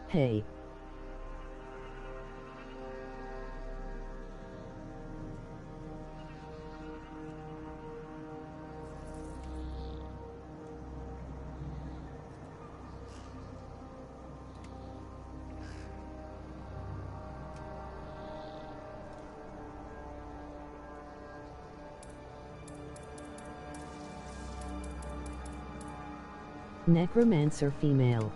Hey. Necromancer female.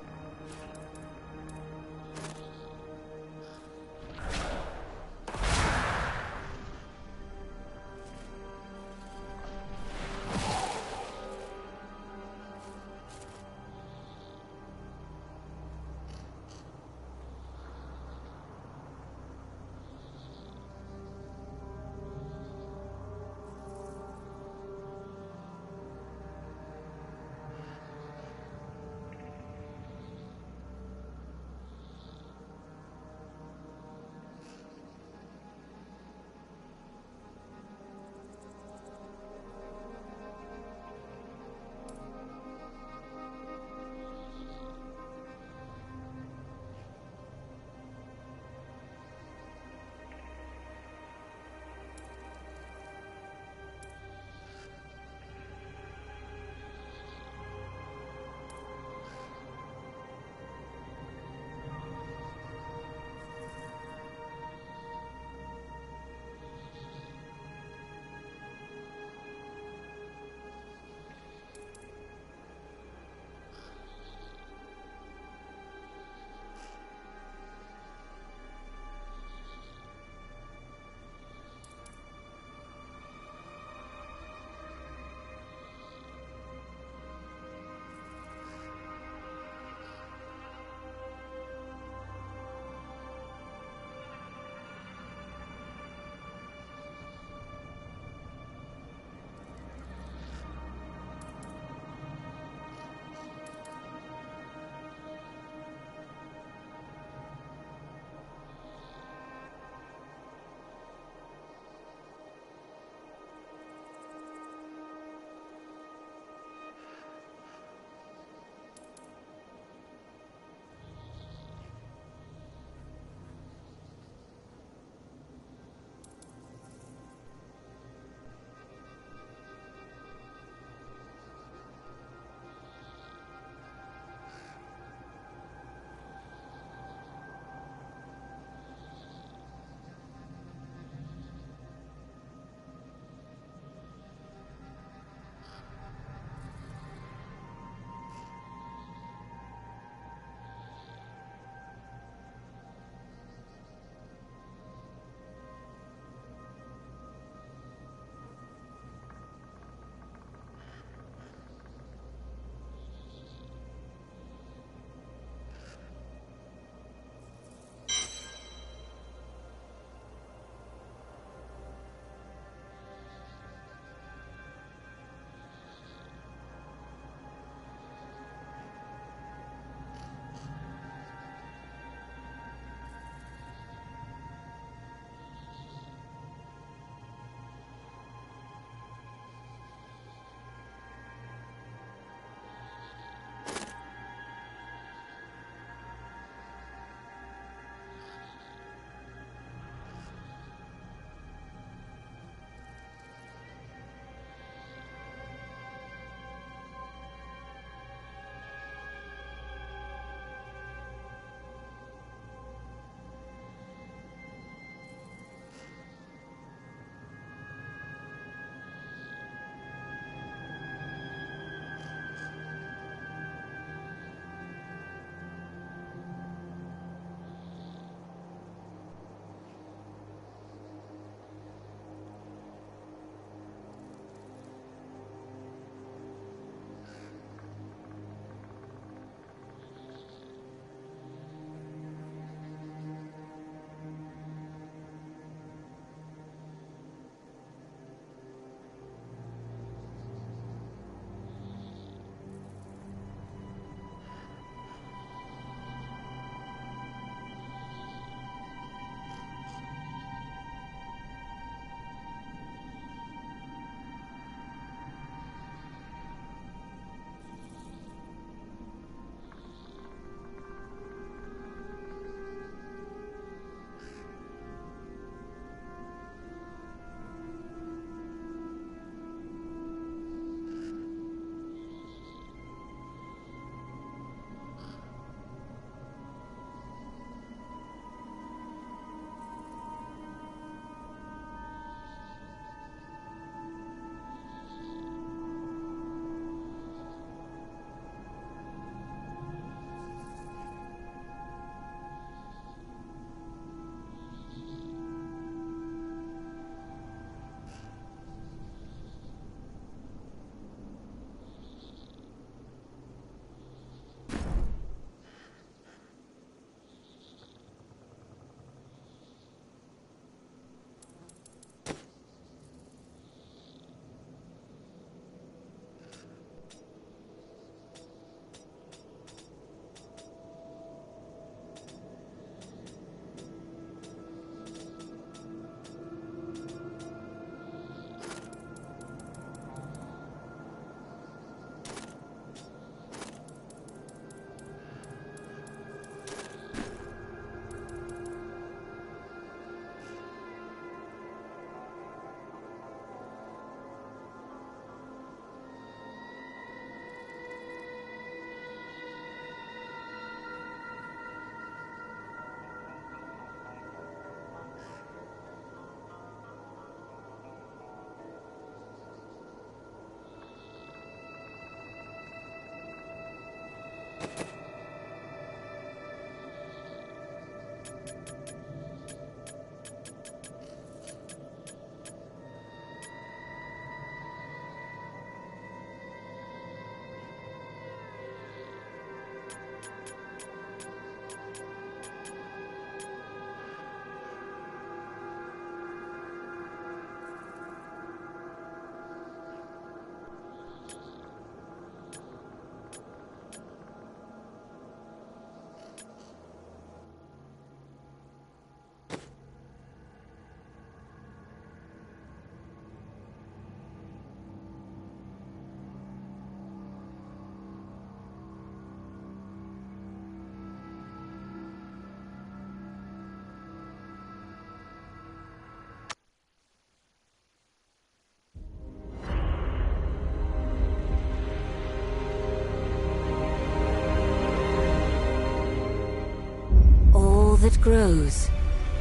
That grows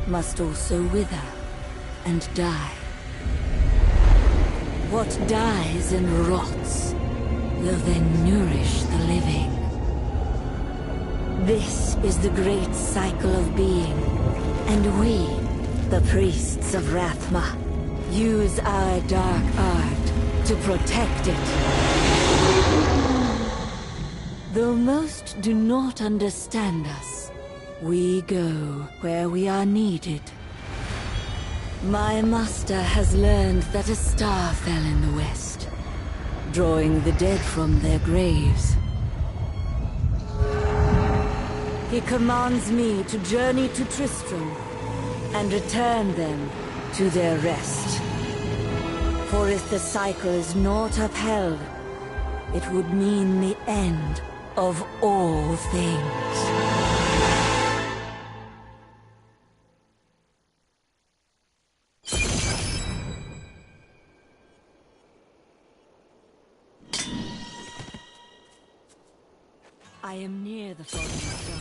must also wither and die. What dies and rots will then nourish the living. This is the great cycle of being, and we, the priests of Rathma, use our dark art to protect it. Though most do not understand us, we go where we are needed. My master has learned that a star fell in the west, drawing the dead from their graves. He commands me to journey to Tristram and return them to their rest. For if the cycle is not upheld, it would mean the end of all things. I am near the falling star.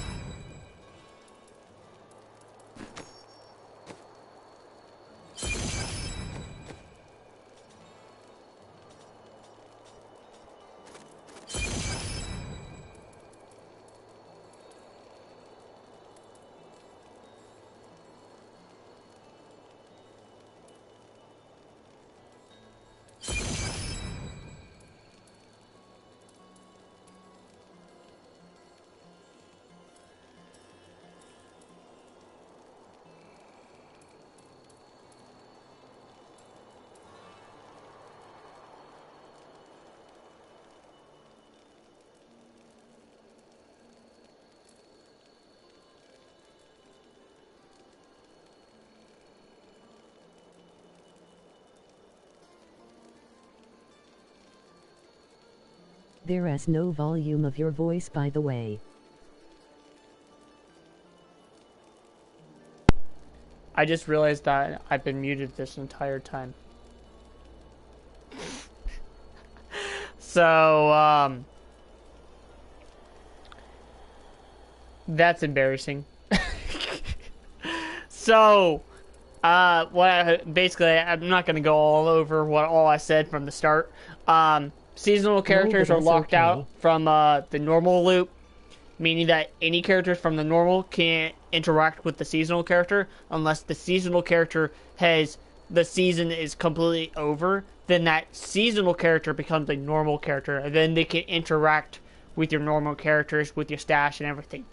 There is no volume of your voice, by the way. I just realized that I've been muted this entire time. So, that's embarrassing. So, basically, I'm not going to go all over all I said from the start. Seasonal characters are locked out from the normal loop, meaning that any characters from the normal can't interact with the seasonal character unless the seasonal character the season is completely over. Then that seasonal character becomes a normal character, and then they can interact with your normal characters, with your stash and everything.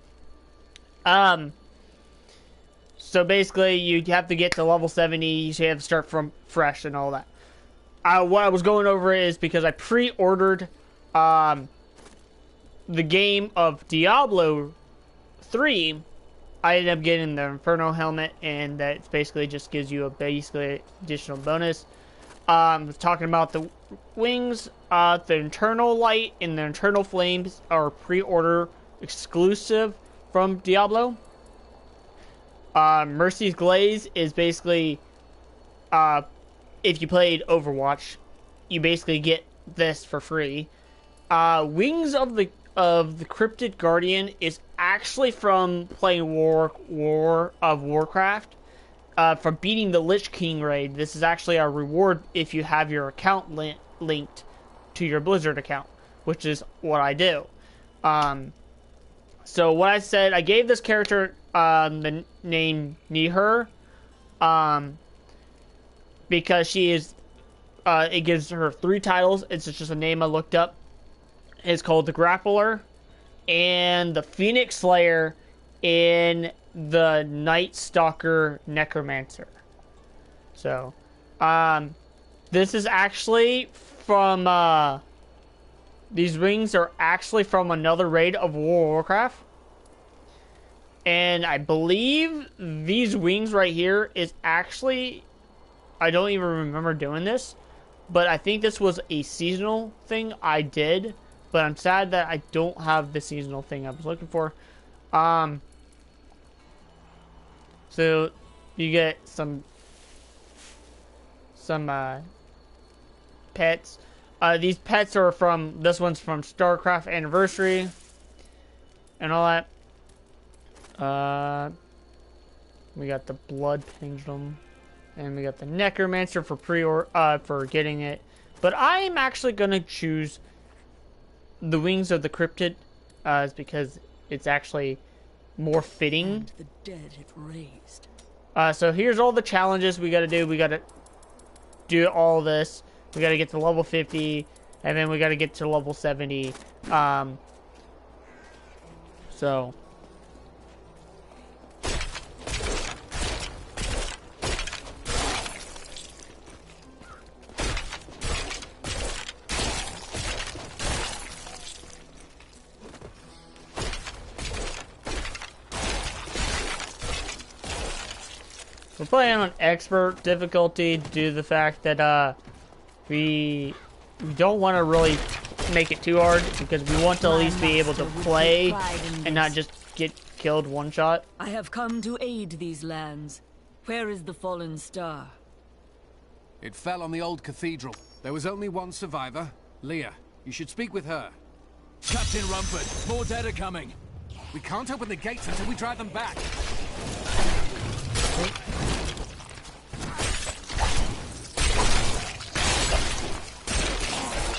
So basically, you have to get to level 70, you have to start from fresh and all that. What I was going over is because I pre-ordered the game of Diablo 3, I ended up getting the Inferno helmet, and that basically just gives you a basically additional bonus. I was talking about the wings, the internal light and the internal flames are pre-order exclusive from Diablo. Mercy's Glaze is basically if you played Overwatch, you basically get this for free. Wings of the Cryptid Guardian is actually from playing War of Warcraft. For beating the Lich King raid. This is actually a reward if you have your account linked to your Blizzard account, which is what I do. So what I said, I gave this character the name Nihur, because she is. It gives her 3 titles. It's just a name I looked up. It's called the Grappler, and the Phoenix Slayer, in the Night Stalker Necromancer. So, this is actually from. These wings are actually from another raid of World of Warcraft. And I believe these wings right here is actually... I don't even remember doing this. But I think this was a seasonal thing I did. But I'm sad that I don't have the seasonal thing I was looking for. So you get some pets. These pets are from, this one's from StarCraft Anniversary and all that. We got the Blood Pendulum, and we got the Necromancer for for getting it. But I'm actually gonna choose the Wings of the Cryptid, because it's actually more fitting. And the dead it raised. So here's all the challenges we gotta do. We gotta do all this. We gotta get to level 50, and then we gotta get to level 70. So. We're playing on expert difficulty due to the fact that we don't want to really make it too hard, because we want to at least be able to play and not just get killed one shot. I have come to aid these lands. Where is the fallen star? It fell on the old cathedral. There was only one survivor, Leah. You should speak with her. Captain Rumford, more dead are coming. We can't open the gates until we drive them back.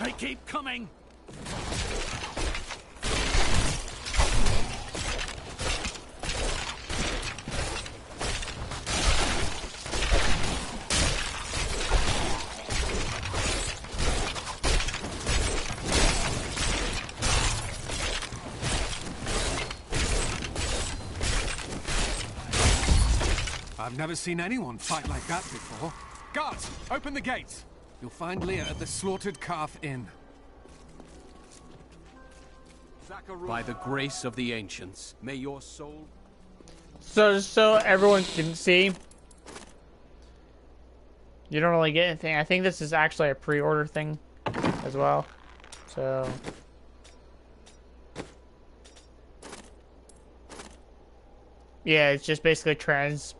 They keep coming. I've never seen anyone fight like that before. Guards, open the gates. You'll find Leah at the Slaughtered Calf Inn. By the grace of the ancients, may your soul... So everyone can see. You don't really get anything. I think this is actually a pre-order thing as well. So... yeah, it's just basically thing.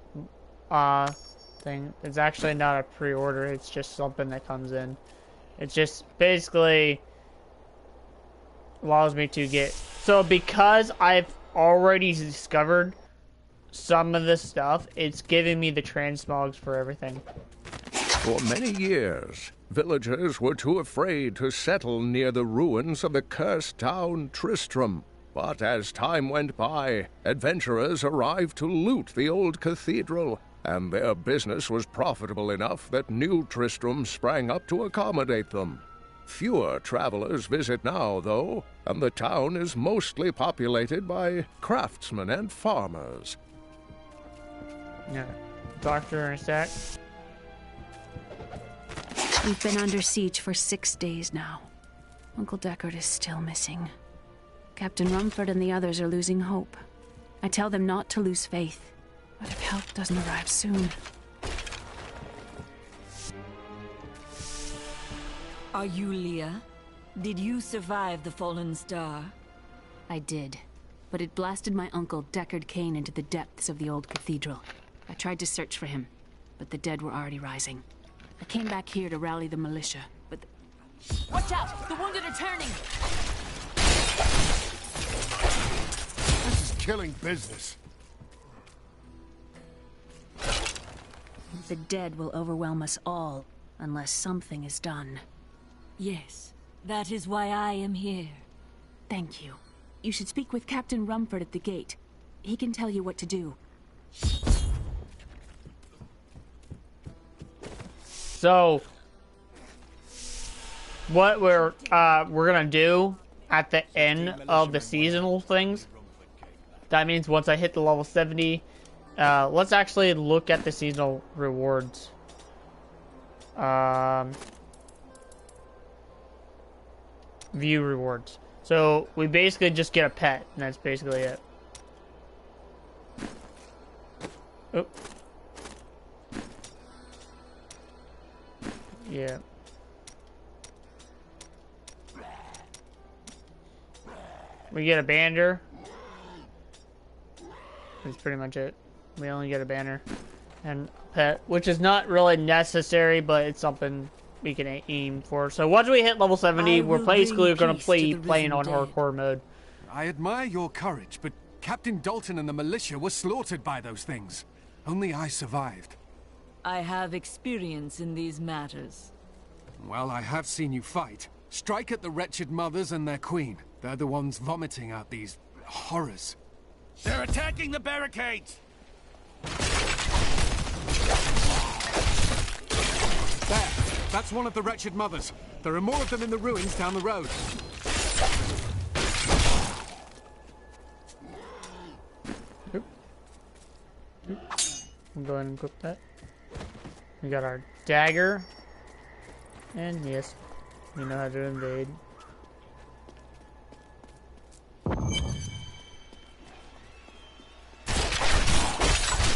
It's actually not a pre-order, it's just something that comes in. It's just basically allows me to get... so because I've already discovered some of this stuff, it's giving me the transmogs for everything. For many years, villagers were too afraid to settle near the ruins of the cursed town Tristram. But as time went by, adventurers arrived to loot the old cathedral, and their business was profitable enough that new Tristram sprang up to accommodate them. Fewer travelers visit now, though, and the town is mostly populated by craftsmen and farmers. Yeah. Doctor in a sec. We've been under siege for 6 days now. Uncle Deckard is still missing. Captain Rumford and the others are losing hope. I tell them not to lose faith, but if help doesn't arrive soon... Are you Leah? Did you survive the fallen star? I did, but it blasted my uncle Deckard Cain into the depths of the old cathedral. I tried to search for him, but the dead were already rising. I came back here to rally the militia, but... Watch out! The wounded are turning! This is killing business. The dead will overwhelm us all, unless something is done. Yes, that is why I am here. Thank you. You should speak with Captain Rumford at the gate. He can tell you what to do. So, what we're gonna do at the end of the seasonal things, that means once I hit the level 70, let's actually look at the seasonal rewards. View rewards. So we basically just get a pet, and that's basically it. Oh. Yeah. We get a banner. That's pretty much it. We only get a banner and pet, which is not really necessary, but it's something we can aim for. So once we hit level 70, we're basically going to playing on hardcore mode. I admire your courage, but Captain Dalton and the militia were slaughtered by those things. Only I survived. I have experience in these matters. Well, I have seen you fight. Strike at the wretched mothers and their queen. They're the ones vomiting out these horrors. They're attacking the barricades! There! That's one of the wretched mothers. There are more of them in the ruins down the road. We'll go ahead and equip that. We got our dagger. And yes, we know how to invade.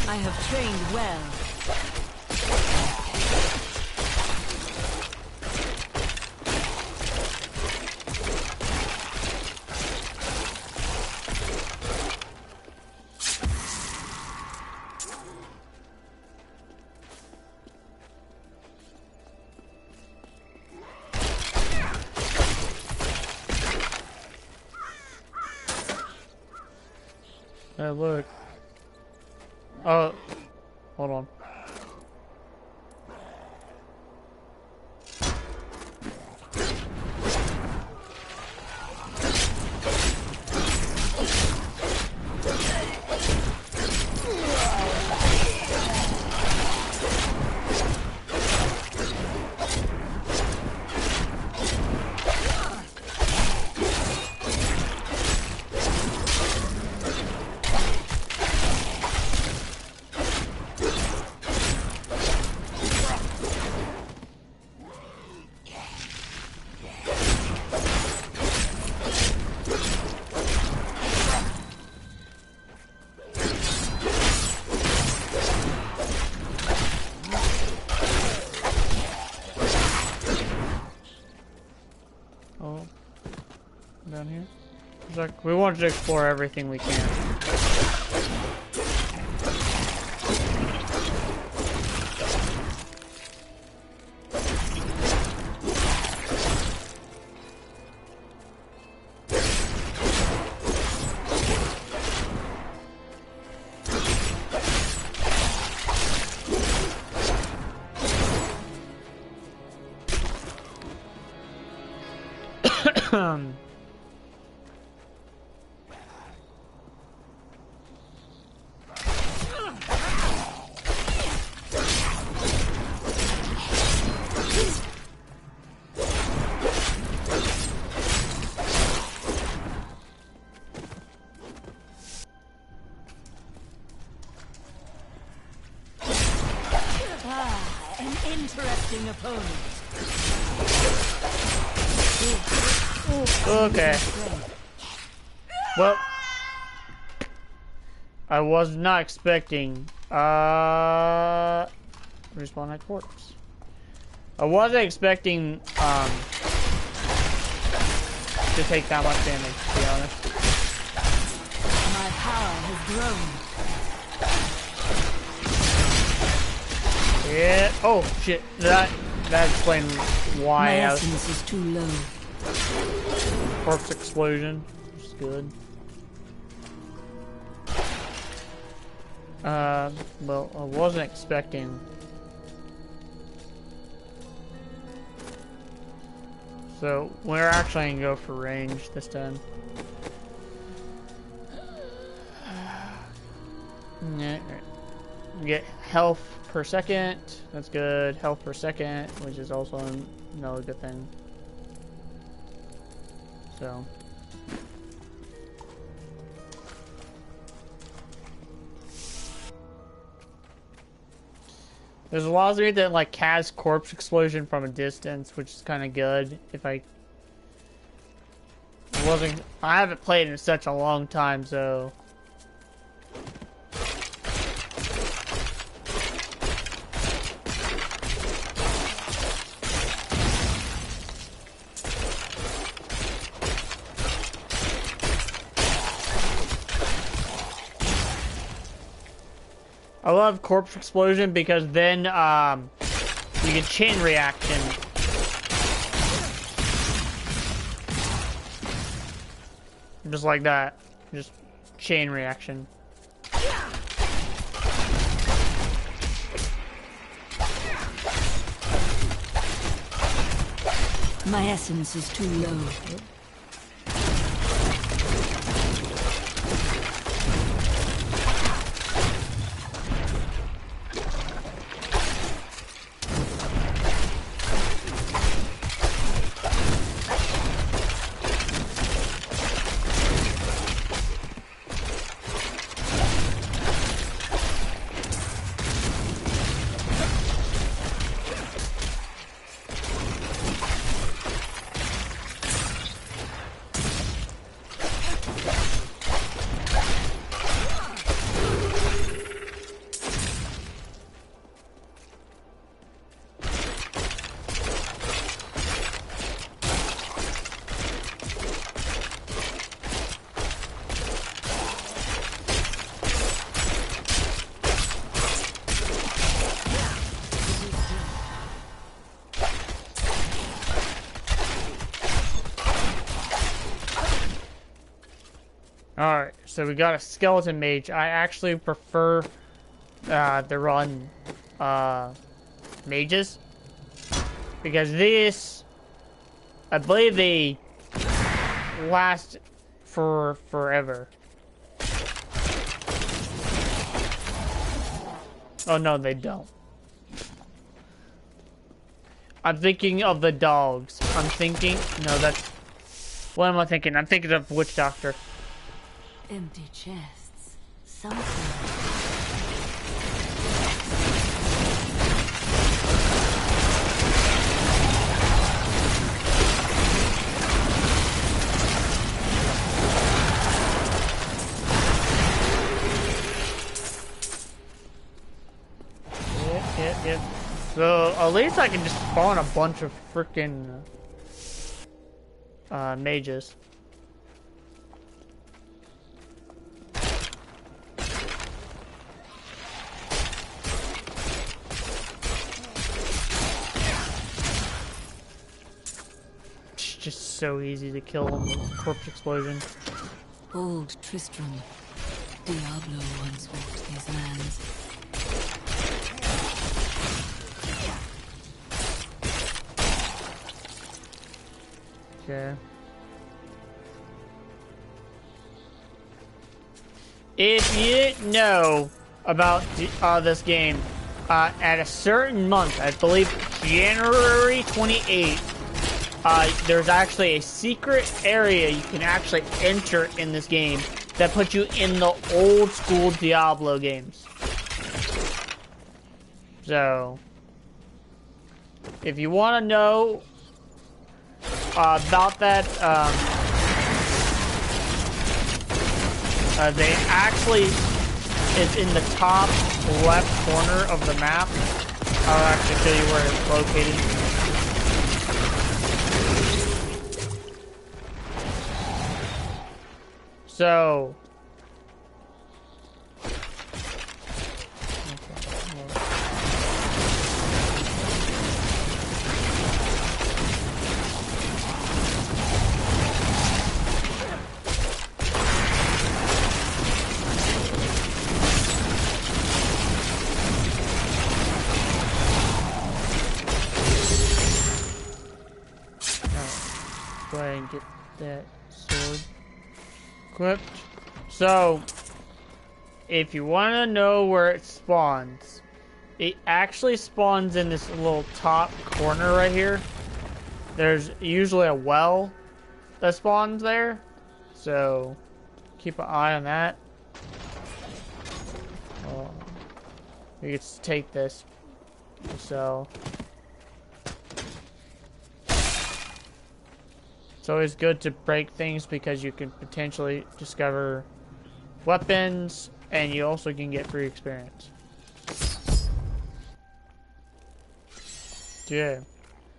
I have trained well. Hey, look. Oh, hold on. Down here? Like, we wanted to explore everything we can. Interesting opponent. Okay. Well, I was not expecting respawn at corpse. I wasn't expecting to take that much damage, to be honest. My power has grown. Yeah. Oh shit. That explains why My I was essence is too low. corpse explosion. Which is good. Well, I wasn't expecting. So we're actually gonna go for range this time. Yeah, get health per second. That's good. Health per second, which is also another good thing. So. There's a lot of it that like casts corpse explosion from a distance, which is kind of good. If I haven't played in such a long time, so. I love corpse explosion because then you get chain reaction. Just like that. Just chain reaction. My essence is too low. Alright, so we got a skeleton mage. I actually prefer to run mages. Because this, I believe they last for forever. Oh no, they don't. I'm thinking of the dogs. I'm thinking, no, that's, what am I thinking? I'm thinking of Witch Doctor. Empty chests. Something. Yep. So at least I can just spawn a bunch of freaking mages. It's just so easy to kill them with corpse explosion. Old Tristram. Diablo once walked these lands. Okay. If you didn't know about this game, at a certain month, I believe January 28th, there's actually a secret area you can actually enter in this game that puts you in the old school Diablo games. So, if you want to know about that, they actually, it's in the top left corner of the map. I'll actually show you where it's located. So, go ahead and get that sword equipped. So, if you want to know where it spawns, it actually spawns in this little top corner right here. There's usually a well that spawns there, so keep an eye on that. We could take this, so it's always good to break things because you can potentially discover weapons, and you also can get free experience. Yeah.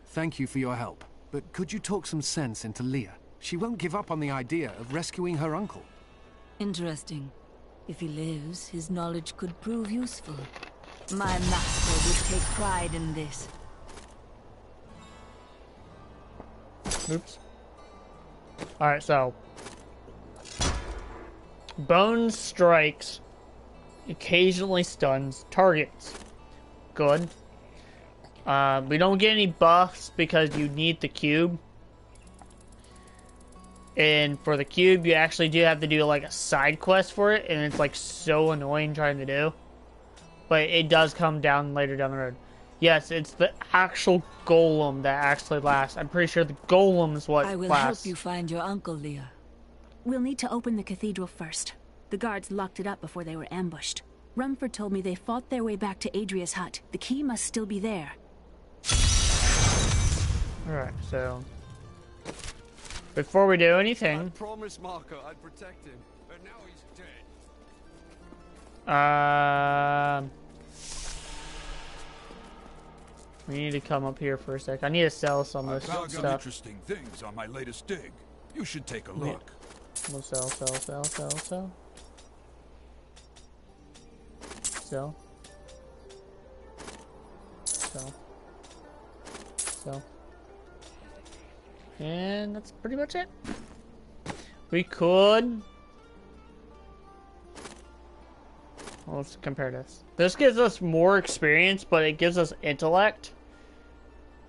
Thank you for your help, but could you talk some sense into Leah? She won't give up on the idea of rescuing her uncle. Interesting. If he lives, his knowledge could prove useful. My master would take pride in this. Oops. Alright, so Bones strikes, occasionally stuns targets. Good. We don't get any buffs because you need the cube. And for the cube, you actually do have to do like a side quest for it, and it's like so annoying trying to do. But it does come down later down the road. Yes, it's the actual golem that actually lasts. I'm pretty sure the golem is what I will lasts. help you find your uncle, Leah. We'll need to open the cathedral first. The guards locked it up before they were ambushed. Rumford told me they fought their way back to Adria's hut. The key must still be there. Alright, so before we do anything, I promised Marco I'd protect him, but now he's dead. we need to come up here for a sec. I need to sell some of I this found some stuff. interesting things on my latest dig. You should take a look. We'll sell. And that's pretty much it. We could... Well, let's compare this. This gives us more experience, but it gives us intellect.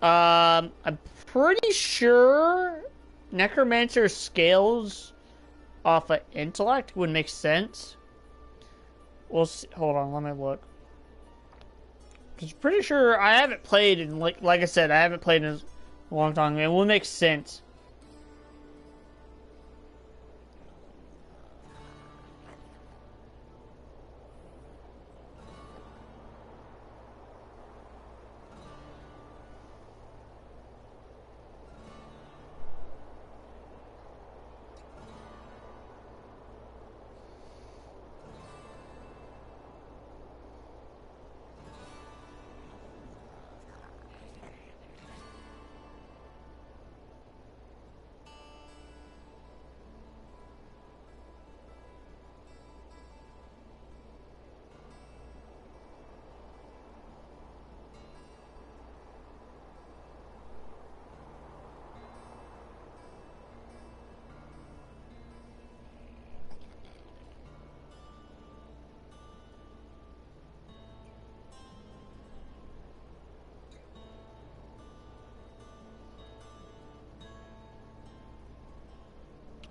I'm pretty sure Necromancer scales off of intellect would make sense. We'll see. Hold on, let me look. I'm pretty sure I haven't played in, like I said, I haven't played in a long time. It will make sense.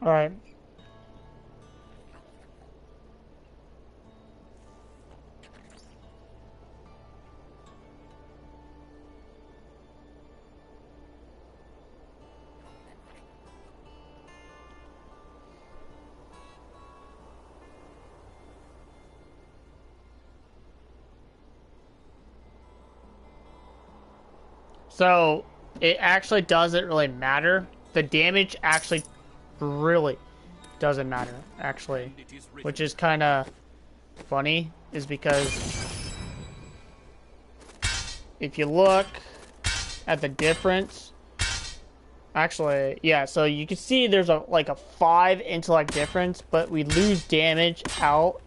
All right. So it actually doesn't really matter. The damage actually really doesn't matter, actually, which is kind of funny, is because if you look at the difference, actually, yeah, so you can see there's a 5 intellect difference, but we lose damage out.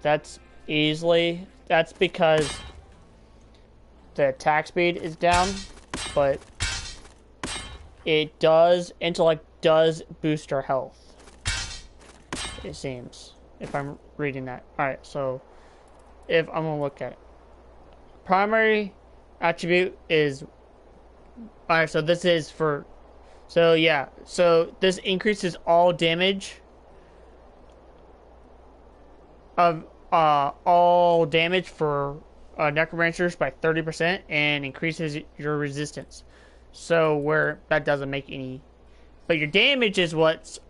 That's because the attack speed is down, but intellect does boost our health, it seems, if I'm reading that. Alright, so if I'm gonna look at it, primary attribute is, alright, so this is for, so yeah, so this increases all damage of all damage for necromancers by 30% and increases your resistance. So where that doesn't make any, but your damage is what's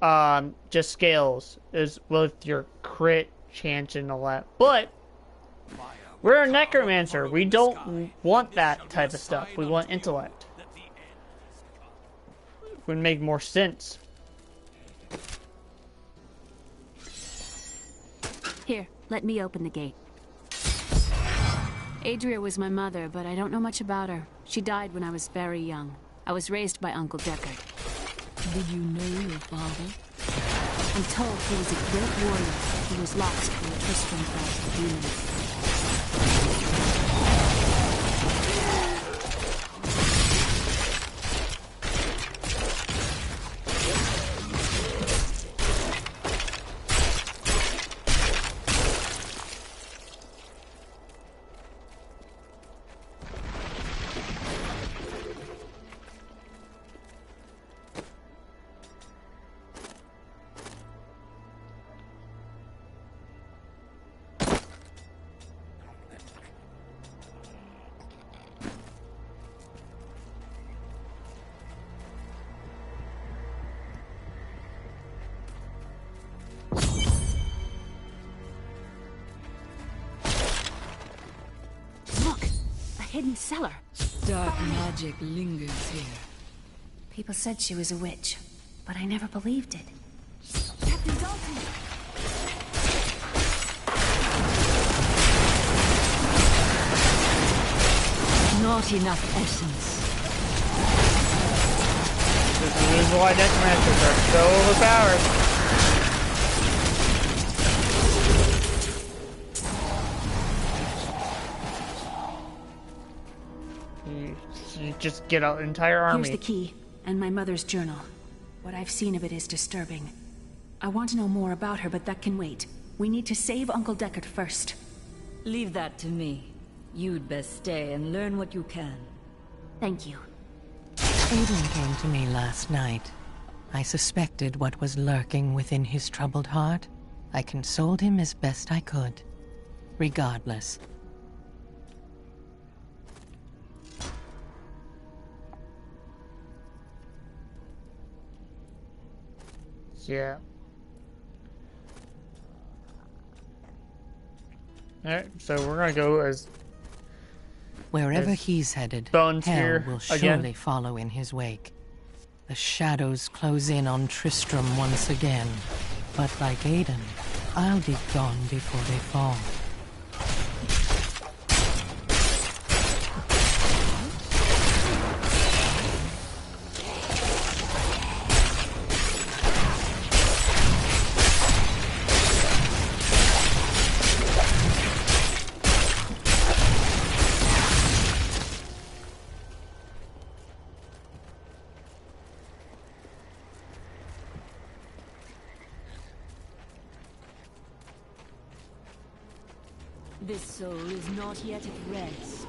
just scales is with your crit chance and all that. But we're a necromancer. We don't want that type of stuff. We want intellect. Would make more sense. Here, let me open the gate. Adria was my mother, but I don't know much about her. She died when I was very young. I was raised by Uncle Deckard. Did you know your father? I'm told he was a great warrior who was lost when Tristram fought the demons. Hidden cellar. Dark magic lingers here. People said she was a witch, but I never believed it. Captain Dalton! Not enough essence. This is why necromancers are so overpowered. You just get an entire army. Here's the key, and my mother's journal. What I've seen of it is disturbing. I want to know more about her, but that can wait. We need to save Uncle Deckard first. Leave that to me. You'd best stay and learn what you can. Thank you. Aiden came to me last night. I suspected what was lurking within his troubled heart. I consoled him as best I could. Regardless. Yeah. Alright, so we're gonna go as wherever he's headed, Bones hell here will again. surely follow in his wake. The shadows close in on Tristram once again, but like Aiden, I'll be gone before they fall. This soul is not yet at rest.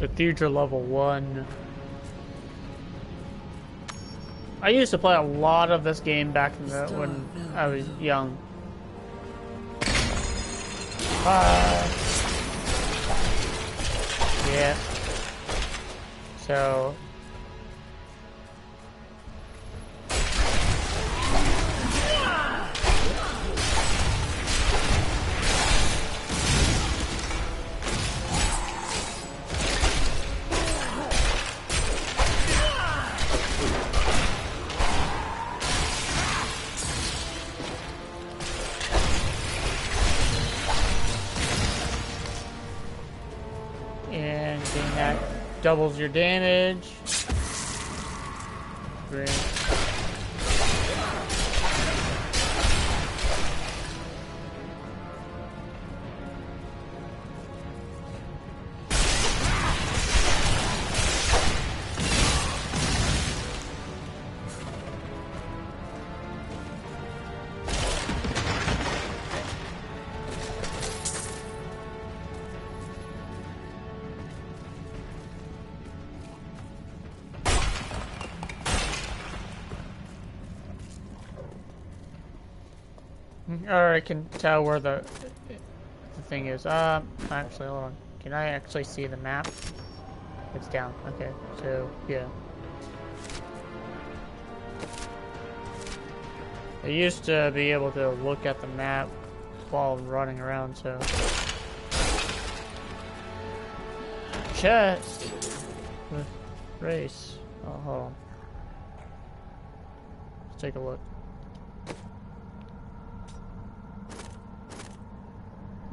Cathedral level 1. I used to play a lot of this game back in the, when I was young. Yeah. So. And then that doubles your damage. Great. Or I can tell where the thing is. Actually, hold on. Can I actually see the map? It's down. Okay, so yeah. I used to be able to look at the map while running around, so. Chest with race. Oh, hold on. Let's take a look.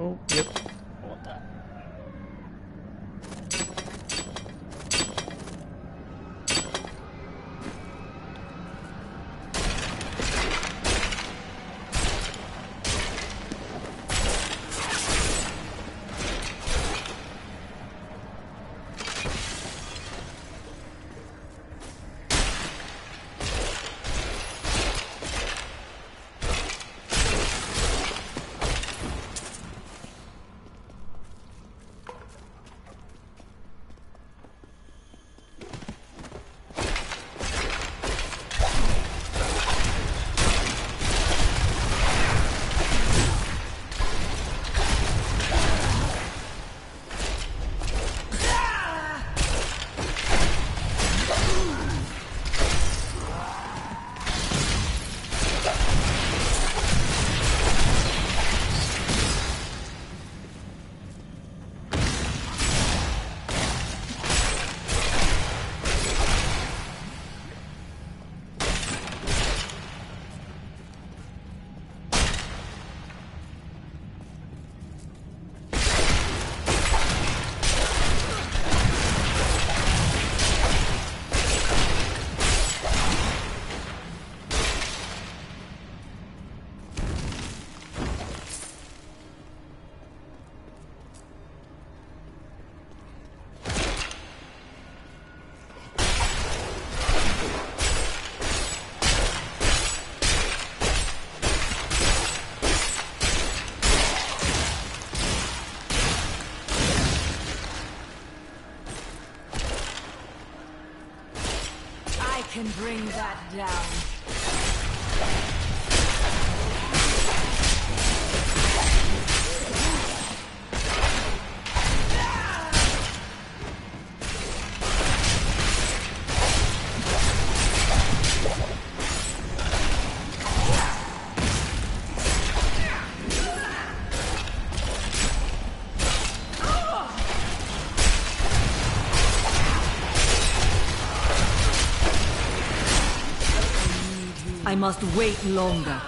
Oh, yep. I want that. Can bring that down. I must wait longer.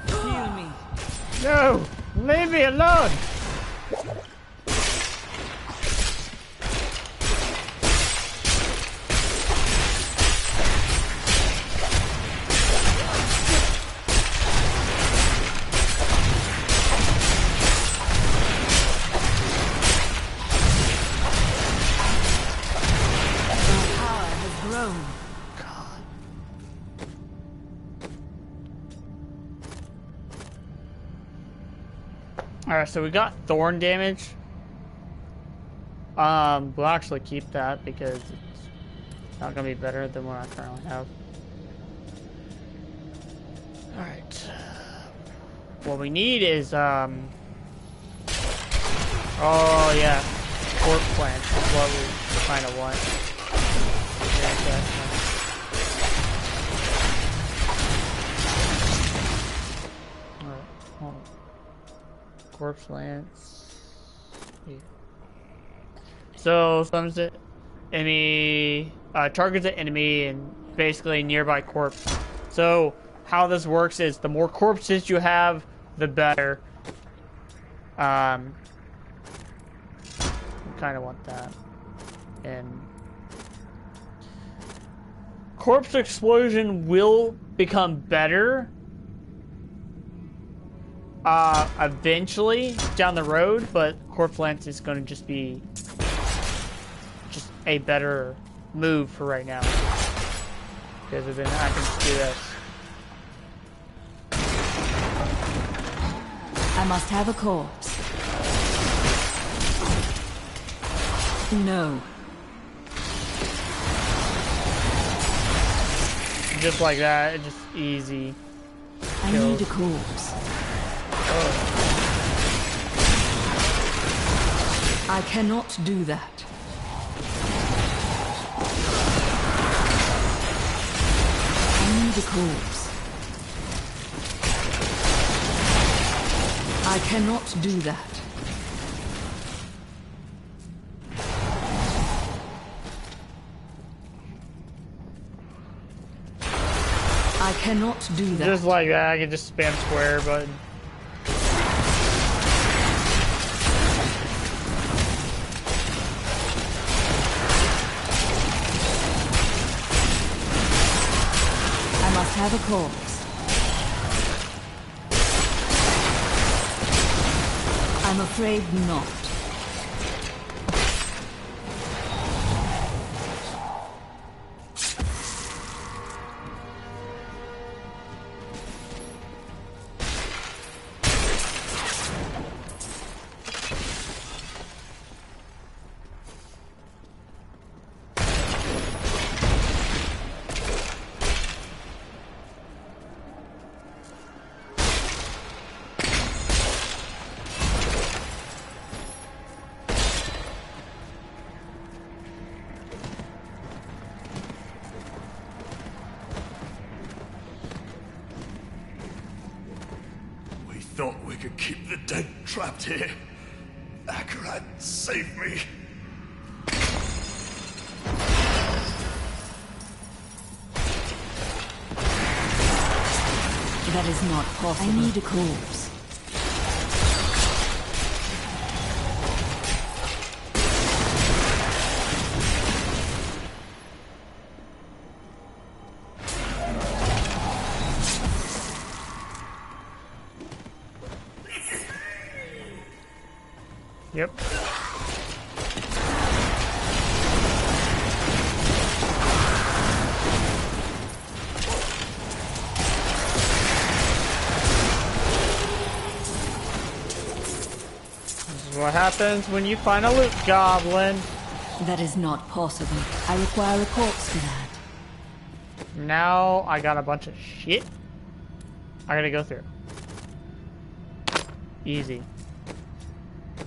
Heal me. No! Leave me alone! Grown. Alright, so we got thorn damage. We'll actually keep that because it's not gonna be better than what I currently have. Alright. What we need is, oh yeah, corpse plants is what we kind of want. Alright, hold on. Corpse plants. Yeah. So, summons the enemy, targets the enemy and basically nearby corpse. So, how this works is the more corpses you have, the better. Kind of want that. And corpse explosion will become better eventually down the road, but corpse lance is going to just be a better move for right now. Because then I can just do this. I must have a corpse. No. Just like that, it's just easy. I need a corpse. Oh. I cannot do that. I need a corpse. I cannot do that. I cannot do that. Just like that, I can just spam square button. I must have a corpse. I'm afraid not. Thought we could keep the dead trapped here. Akarat, save me. That is not possible. I need a corpse. Yep. This is what happens when you find a loot goblin. That is not possible. I require a corpse for that. Now I got a bunch of shit I gotta go through. Easy.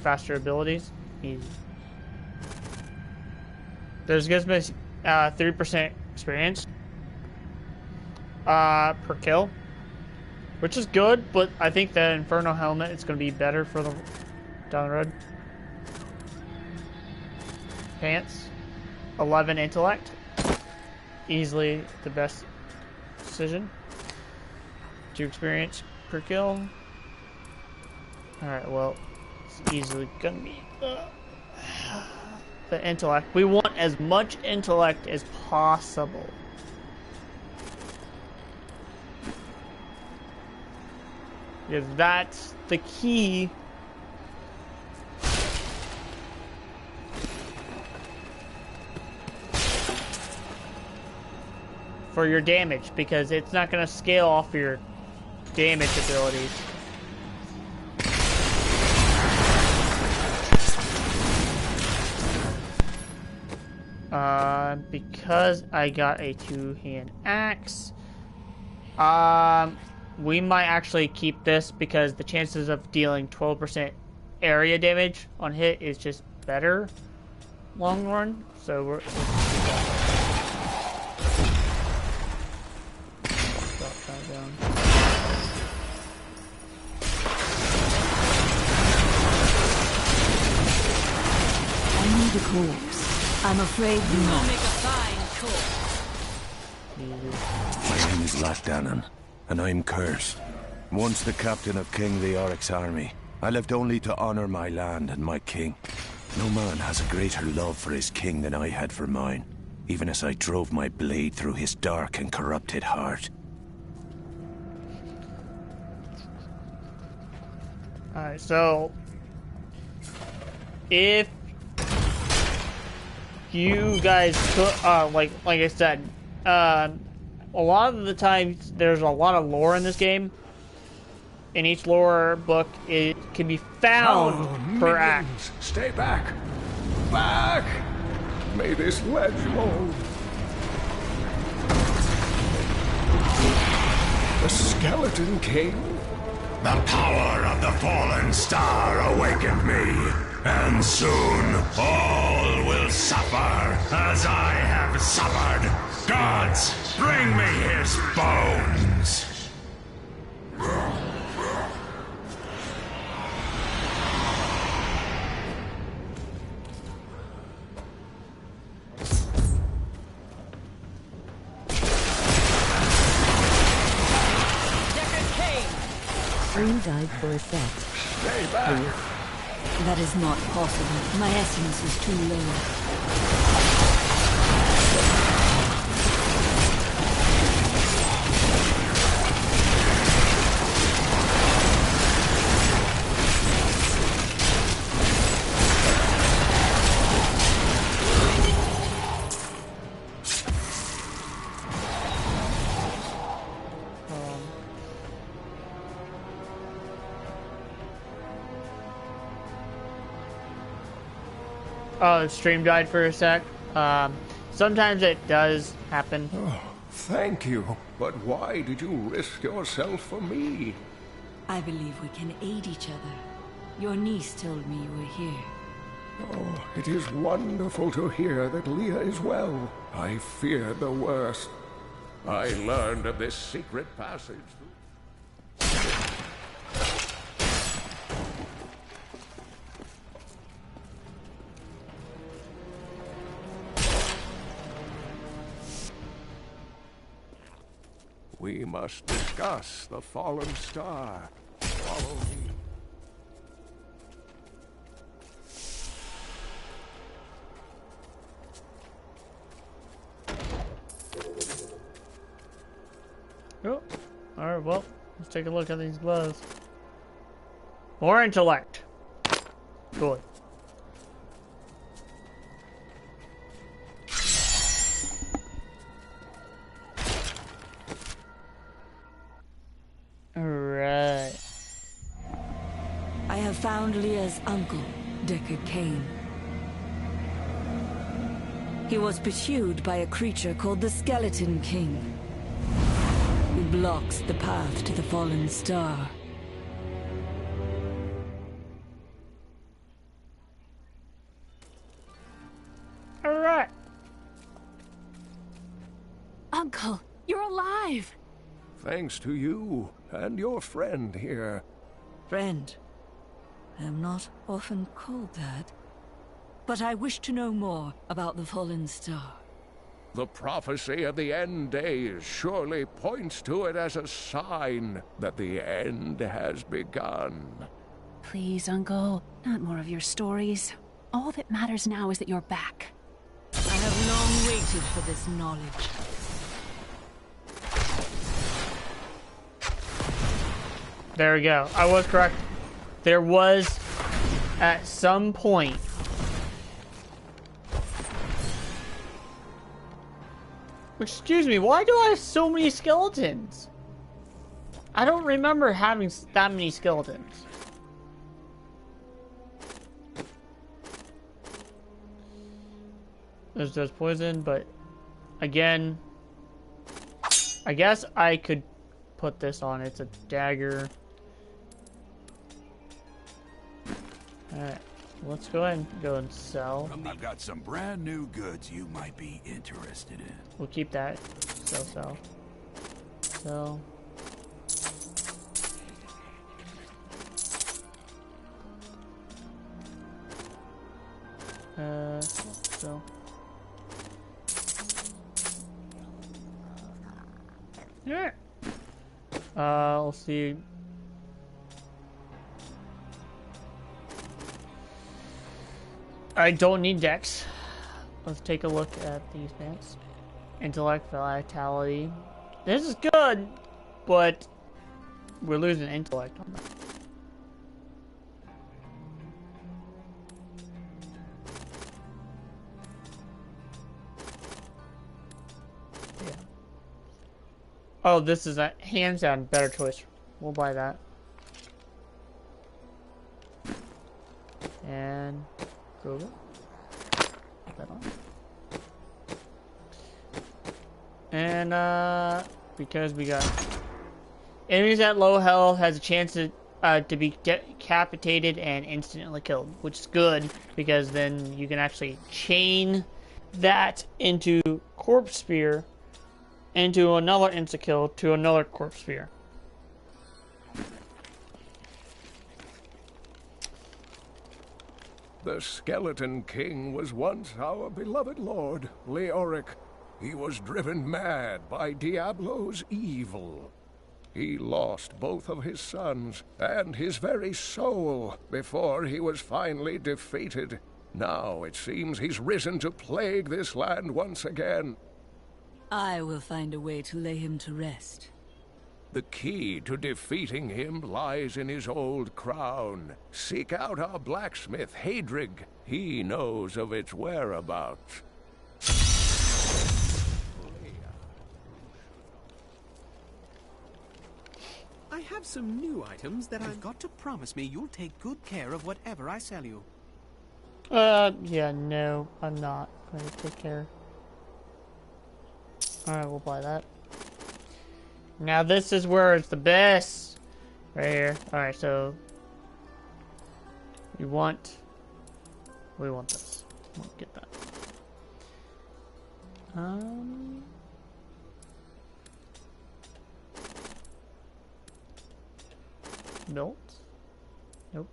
Faster abilities, easy. There's gives me 3% experience per kill, which is good, but I think the Inferno helmet is going to be better for the down the road. Pants, 11 intellect, easily the best decision. 2 experience per kill. All right, well. Easily gonna be the intellect. We want as much intellect as possible. Because that's the key for your damage, because it's not gonna scale off your damage abilities. Because I got a two-hand axe, we might actually keep this because the chances of dealing 12% area damage on hit is just better long run. So we're drop that down. I need a corpse. I'm afraid you You'll not. make a fine corpse. My name is Latdanan, and I'm cursed. Once the captain of King Leoric's army, I lived only to honor my land and my king. No man has a greater love for his king than I had for mine, even as I drove my blade through his dark and corrupted heart. Alright, so if you guys could, like I said, a lot of the times there's a lot of lore in this game. In each lore book, it can be found per act. Stay back! Back! May this ledge move. The Skeleton King? The power of the fallen star awakened me, and soon all will suffer as I have suffered. Gods, bring me his bones! Stream died for a sec. Stay back! That is not possible. My essence is too low. Oh, the stream died for a sec. Sometimes it does happen. Oh, thank you. But why did you risk yourself for me? I believe we can aid each other. Your niece told me you were here. Oh, it is wonderful to hear that Leah is well. I feared the worst. I learned of this secret passage. We must discuss the fallen star. Follow me. Oh, alright, well, let's take a look at these gloves. More intellect. Good. Alright. I have found Leah's uncle, Deckard Cain. He was pursued by a creature called the Skeleton King, who blocks the path to the fallen star. Alright. Uncle, you're alive! Thanks to you and your friend here. Friend. I am not often called that. But I wish to know more about the fallen star. The prophecy of the end days surely points to it as a sign that the end has begun. Please, Uncle, not more of your stories. All that matters now is that you're back. I have long waited for this knowledge. There we go. I was correct. There was, at some point, excuse me, why do I have so many skeletons? I don't remember having that many skeletons. This does poison, but again, I guess I could put this on. It's a dagger. Alright, let's go ahead and go and sell. I've got some brand new goods you might be interested in. We'll keep that. Sell. So. Alright. We'll see. I don't need dex. Let's take a look at these pants. Intellect, vitality. This is good, but we're losing intellect on that. Yeah. Oh, this is a hands down better choice. We'll buy that. And go. Put that on. And because we got enemies at low health has a chance to be decapitated and instantly killed, which is good because then you can actually chain that into corpse spear into another insta kill to another corpse spear. The Skeleton King was once our beloved lord, Leoric. He was driven mad by Diablo's evil. He lost both of his sons and his very soul before he was finally defeated. Now it seems he's risen to plague this land once again. I will find a way to lay him to rest. The key to defeating him lies in his old crown. Seek out our blacksmith, Hadrig. He knows of its whereabouts. I have some new items that I've got to promise me you'll take good care of whatever I sell you. Yeah, no, I'm not going to take care. Alright, we'll buy that. Now this is where it's the best. Right here. Alright, so we want this. We'll get that. Built? Nope.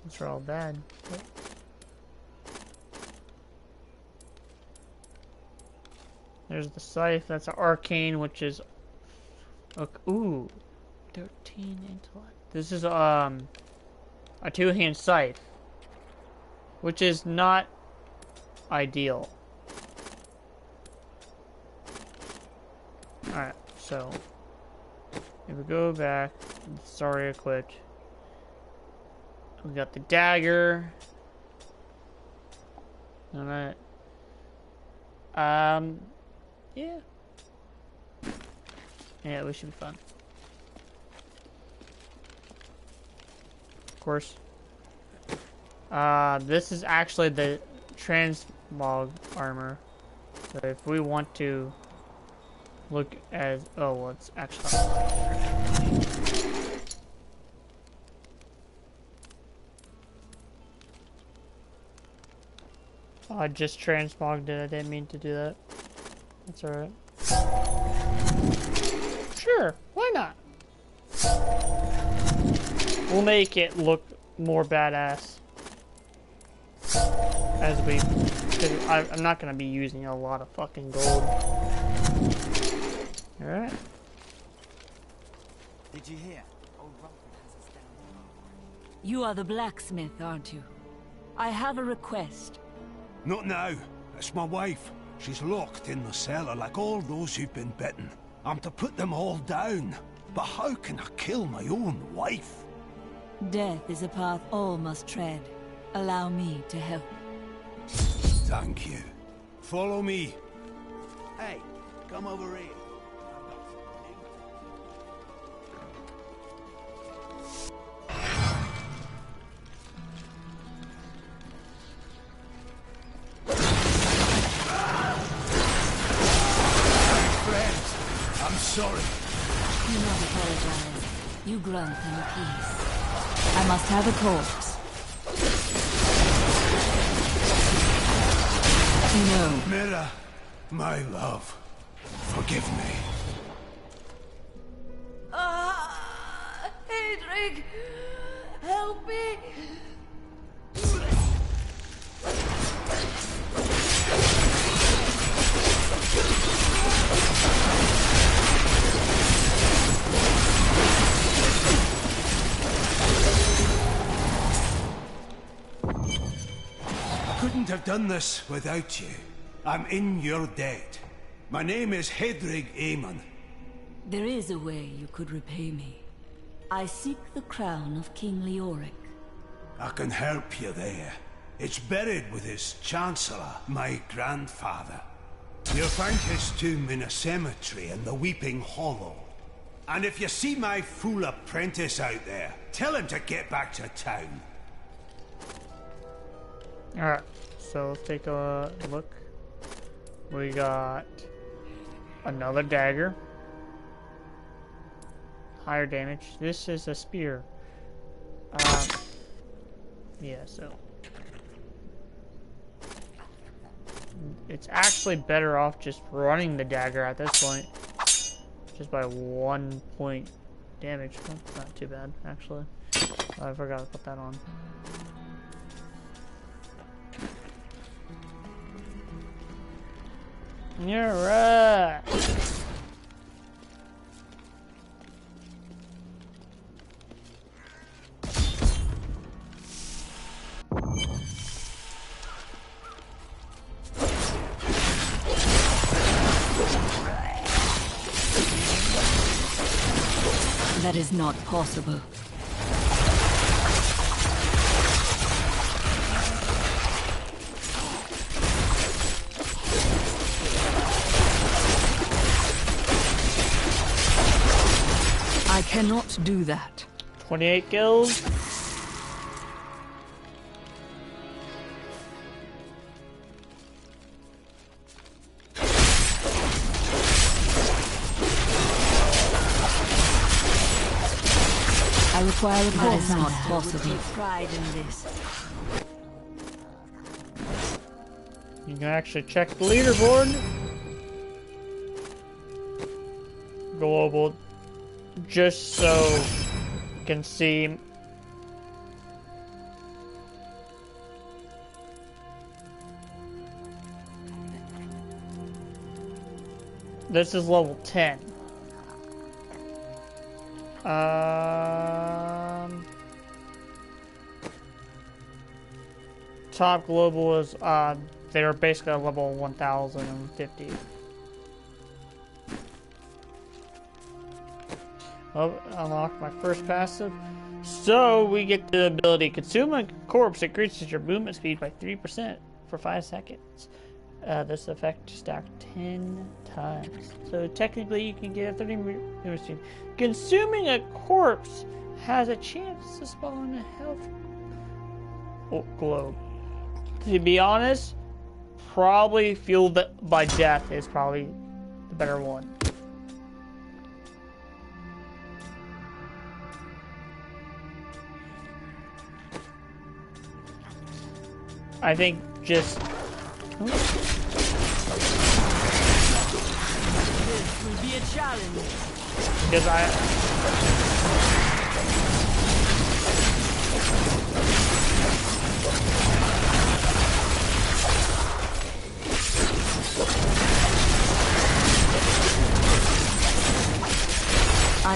Those are all bad. Nope. There's the scythe. That's an arcane, which is ooh, 13 intellect. This is a two-hand scythe, which is not ideal. All right, so if we go back, sorry, I quit. We got the dagger. All right. Yeah. Yeah, we should be fun. Of course. This is actually the transmog armor. So if we want to look as well, it's actually I just transmogged it. I didn't mean to do that. That's alright. Sure, why not? We'll make it look more badass. As we... Cause I'm not gonna be using a lot of fucking gold. Alright. Did you hear? You are the blacksmith, aren't you? I have a request. Not now. It's my wife. She's locked in the cellar like all those who've been bitten. I'm to put them all down. But how can I kill my own wife? Death is a path all must tread. Allow me to help. Thank you. Follow me. Hey, come over here. sorry. Do not apologize. You grunt in peace. I must have a corpse. No. Mira, my love, forgive me. Hedrig, help me. Couldn't have done this without you. I'm in your debt. My name is Hedrig Aemon. There is a way you could repay me. I seek the crown of King Leoric. I can help you there. It's buried with his chancellor, my grandfather. You'll find his tomb in a cemetery in the Weeping Hollow. And if you see my fool apprentice out there, tell him to get back to town. Alright, so let's take a look. We got another dagger. Higher damage. This is a spear. Yeah, so it's actually better off just running the dagger at this point. Just by 1 point damage. That's not too bad, actually. I forgot to put that on. You're right. That is not possible. I cannot do that. 28 kills. I require a corpse. That is not Take possible. pride in this. You can actually check the leaderboard. Global, just so you can see. This is level 10. Top global is they're basically at level 1050. Oh, unlocked my first passive. So we get the ability consume a corpse increases your movement speed by 3% for 5 seconds. This effect stacked 10 times. So technically you can get a 30 movement speed. Consuming a corpse has a chance to spawn a health globe. To be honest, probably fueled by death is probably the better one. I think just... This will be a challenge. Because I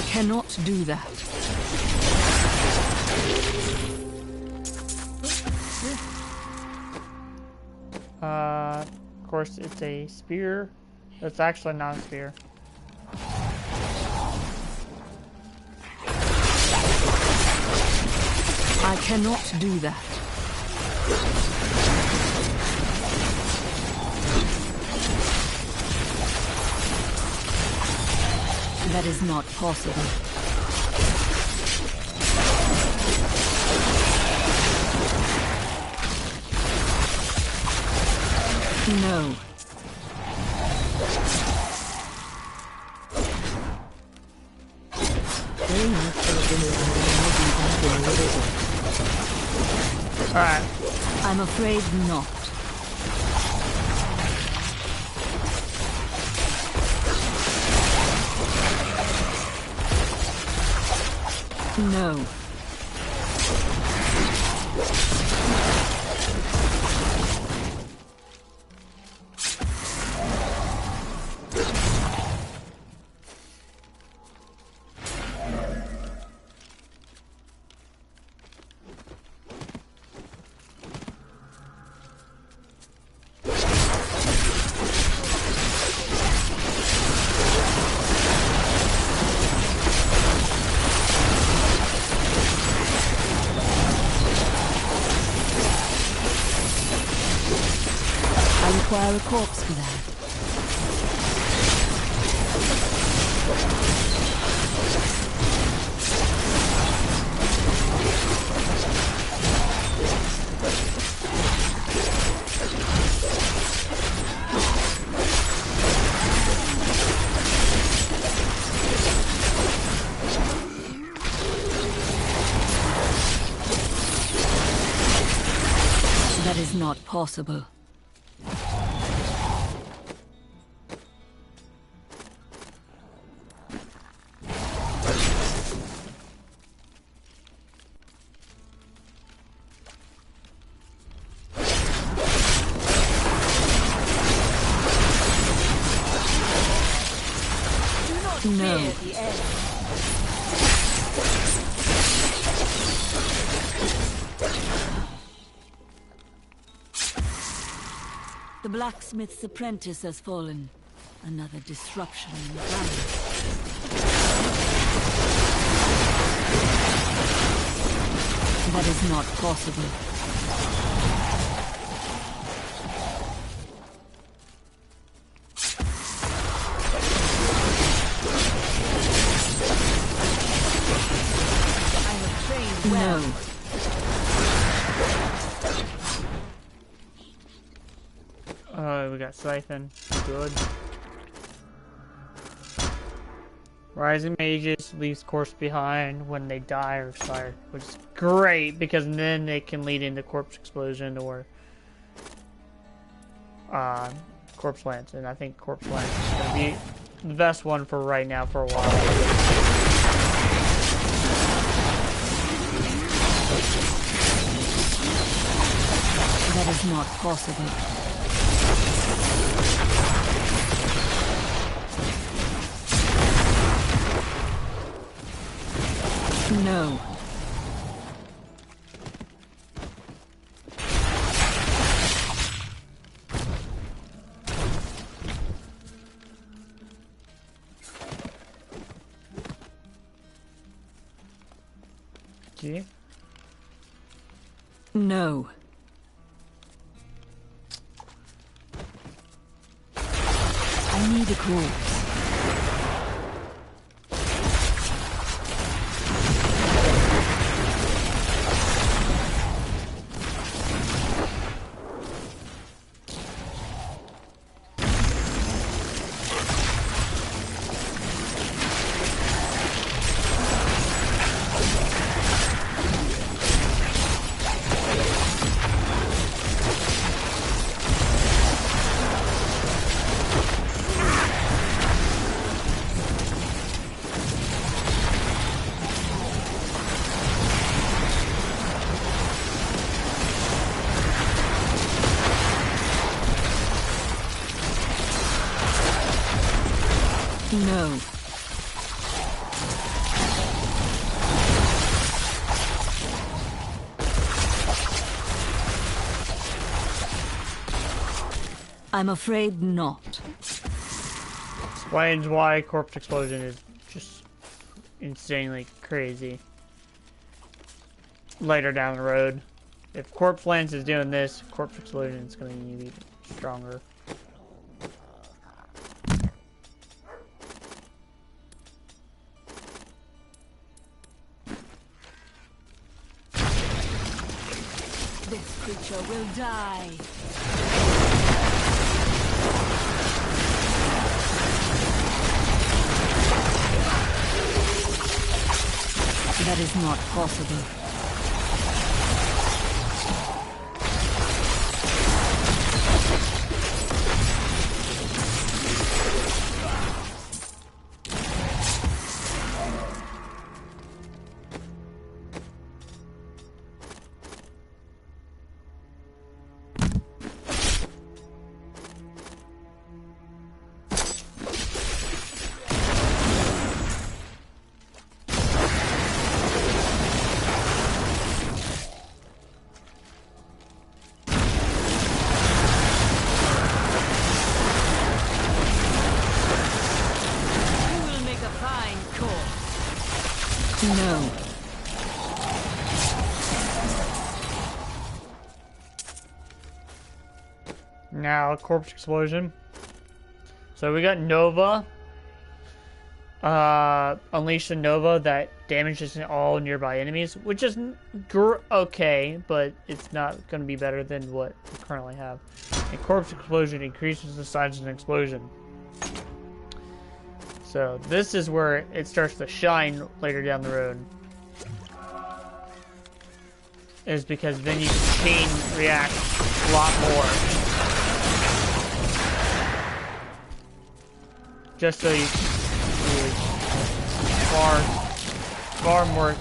cannot do that. Of course, it's a spear. It's actually not a spear. I cannot do that. That is not possible. No. Alright. I'm afraid not. No. Require a corpse for that. That is not possible. No. The blacksmith's apprentice has fallen. Another disruption in the balance. That is not possible. No. We got Siphon. Good. Rising Mages leaves corpse behind when they die or expire, which is great because then it can lead into Corpse Explosion or Corpse Lance, and I think Corpse Lance is going to be the best one for right now for a while. That is not possible. No. Okay. No. I need a corpse. No. I'm afraid not. Explains why Corpse Explosion is just insanely crazy. Later down the road. If Corpse Lance is doing this, Corpse Explosion is going to be even stronger. This creature will die. That is not possible. No. Now, corpse explosion. So we got Nova. Unleash a Nova that damages all nearby enemies, which is okay, but it's not going to be better than what we currently have. And corpse explosion increases the size of an explosion. So this is where it starts to shine later down the road. Is because then you can chain react a lot more. Just so you far more.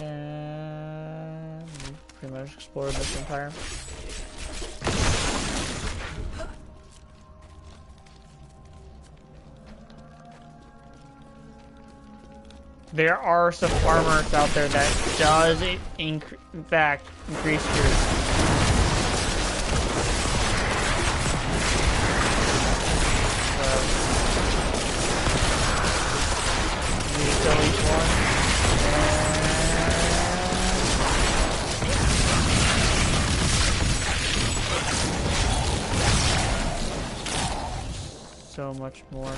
And pretty much explored this entire. There are some armors out there that does, in fact, increase your... Kill each one. So much more.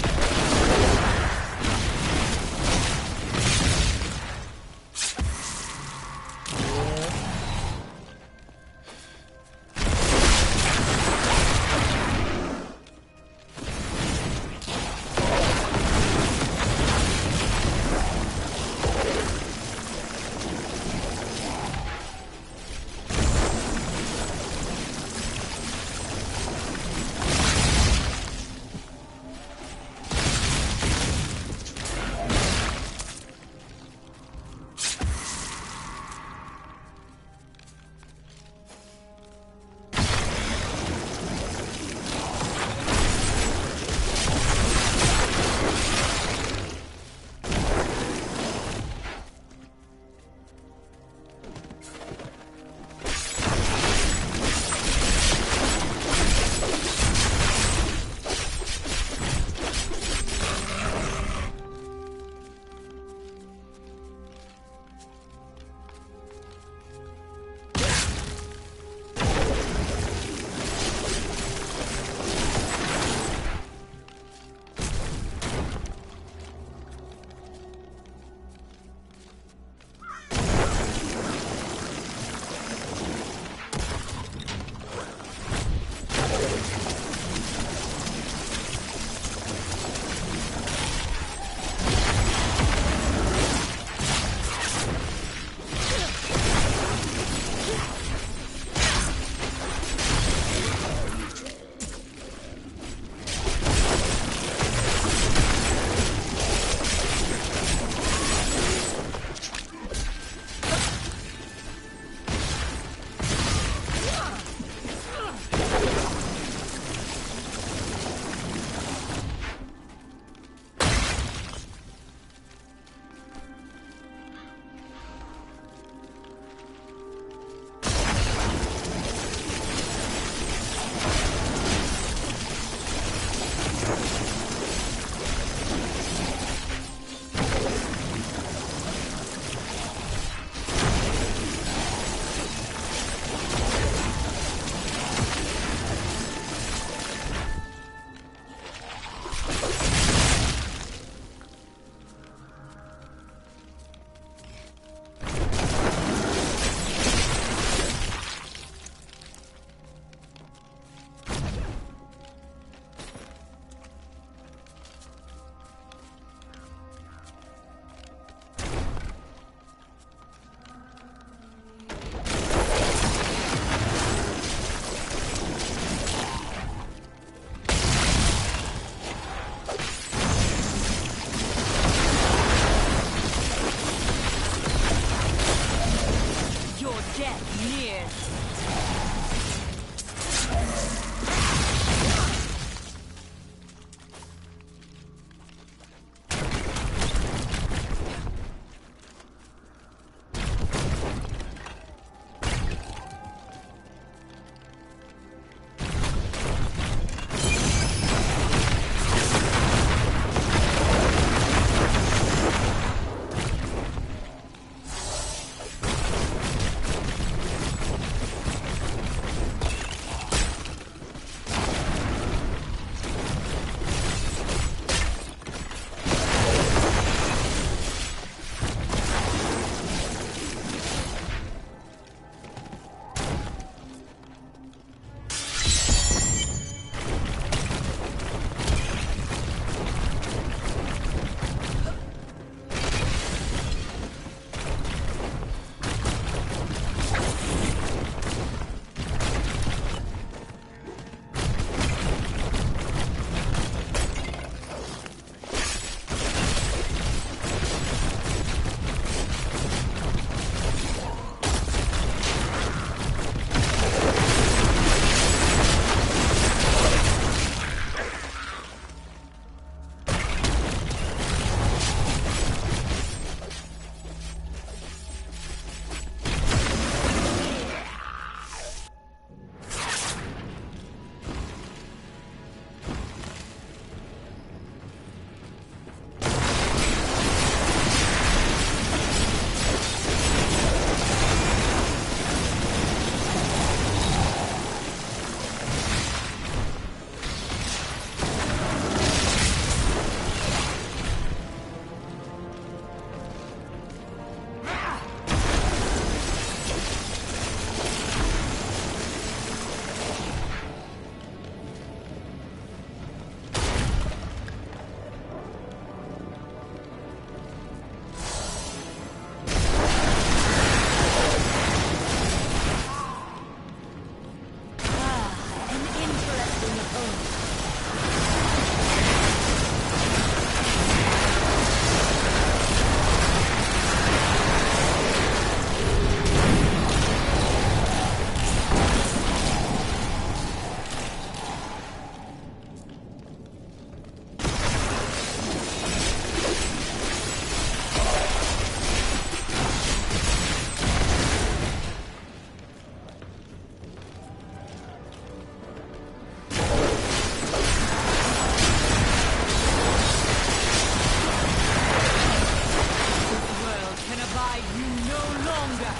no longer.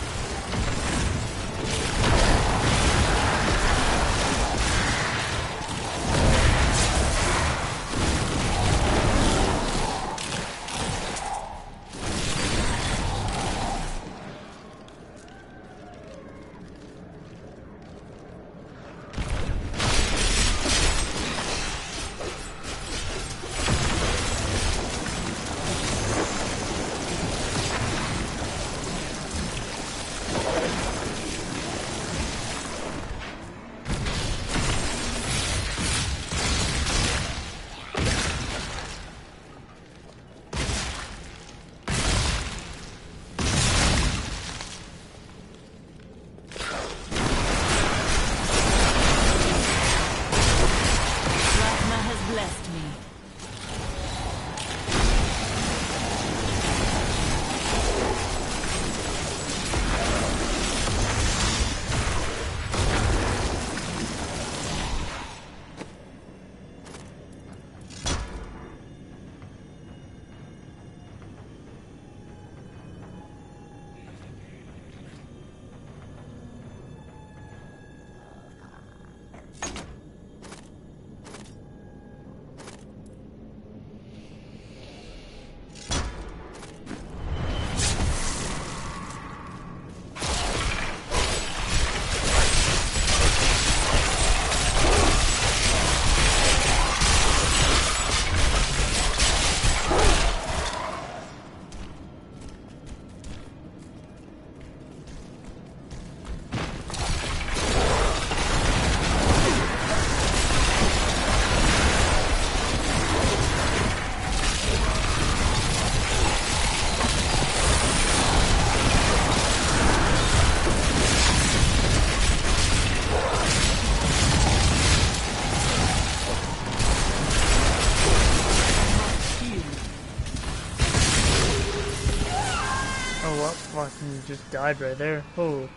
Fucking just died right there. Oh.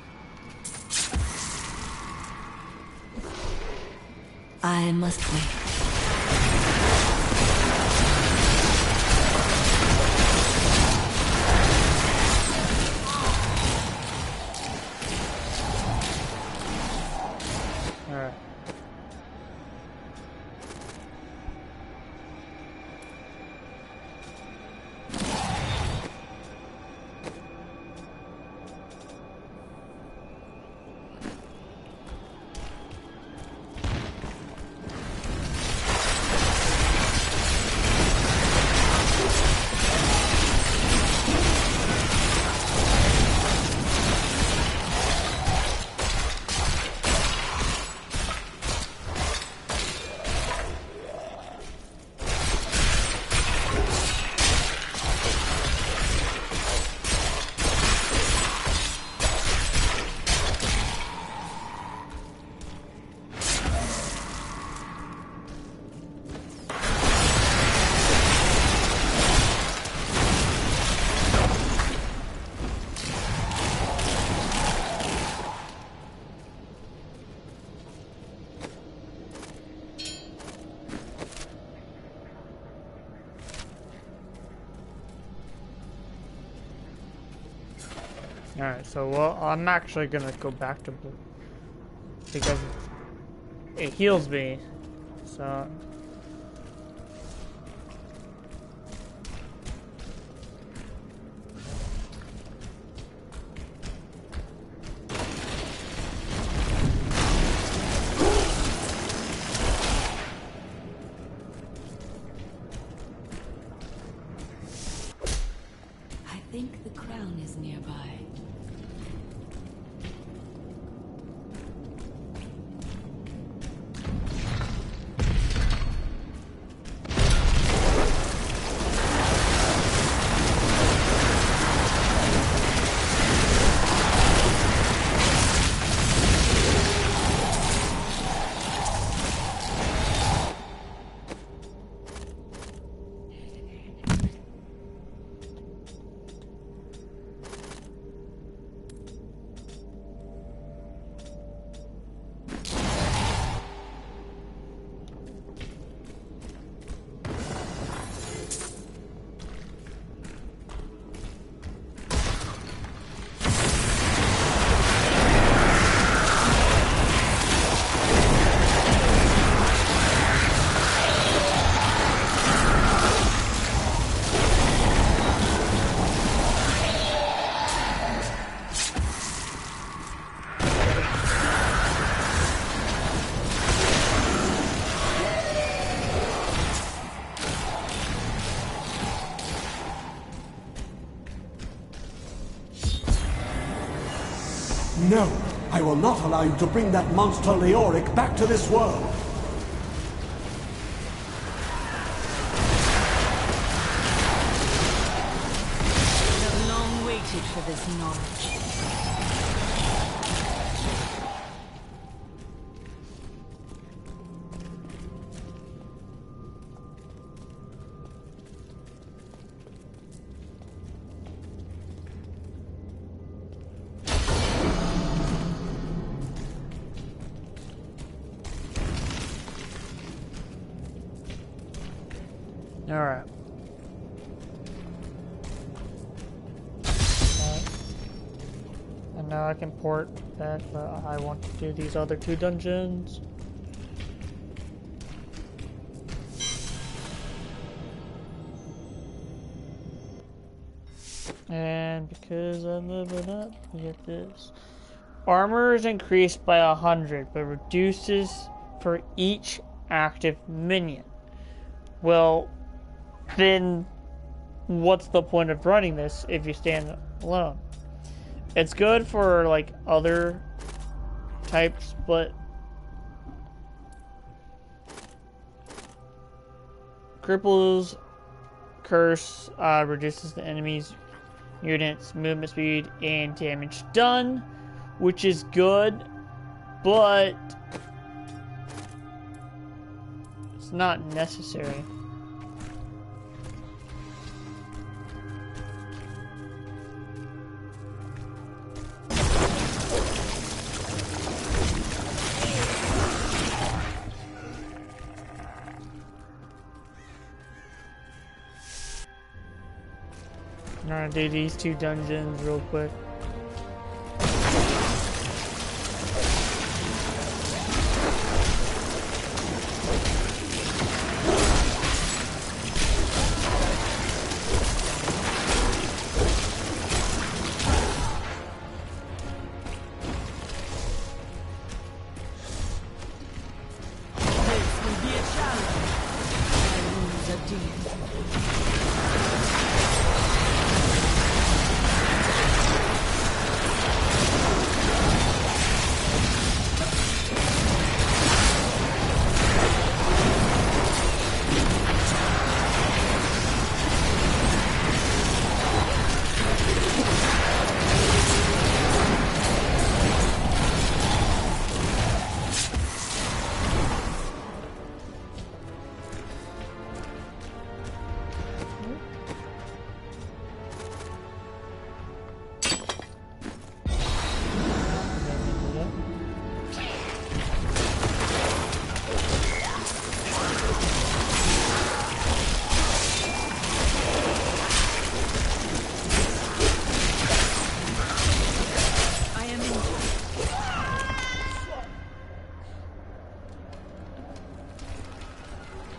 I must wait. Alright. Alright, so well, I'm actually gonna go back to blue because it heals me. So I think the crown is nearby. No, I will not allow you to bring that monster Leoric back to this world. I have long waited for this knowledge. Alright. And now I can port back, but I want to do these other 2 dungeons. And because I'm leveling up, we get this. Armor is increased by 100, but reduces for each active minion. Well, then what's the point of running this if you stand alone? It's good for like other types, but cripples curse reduces the enemy's unit's movement speed and damage done, which is good, but it's not necessary. I'm gonna do these 2 dungeons real quick. This will be a challenge. My wounds are deep.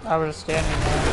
I was standing there.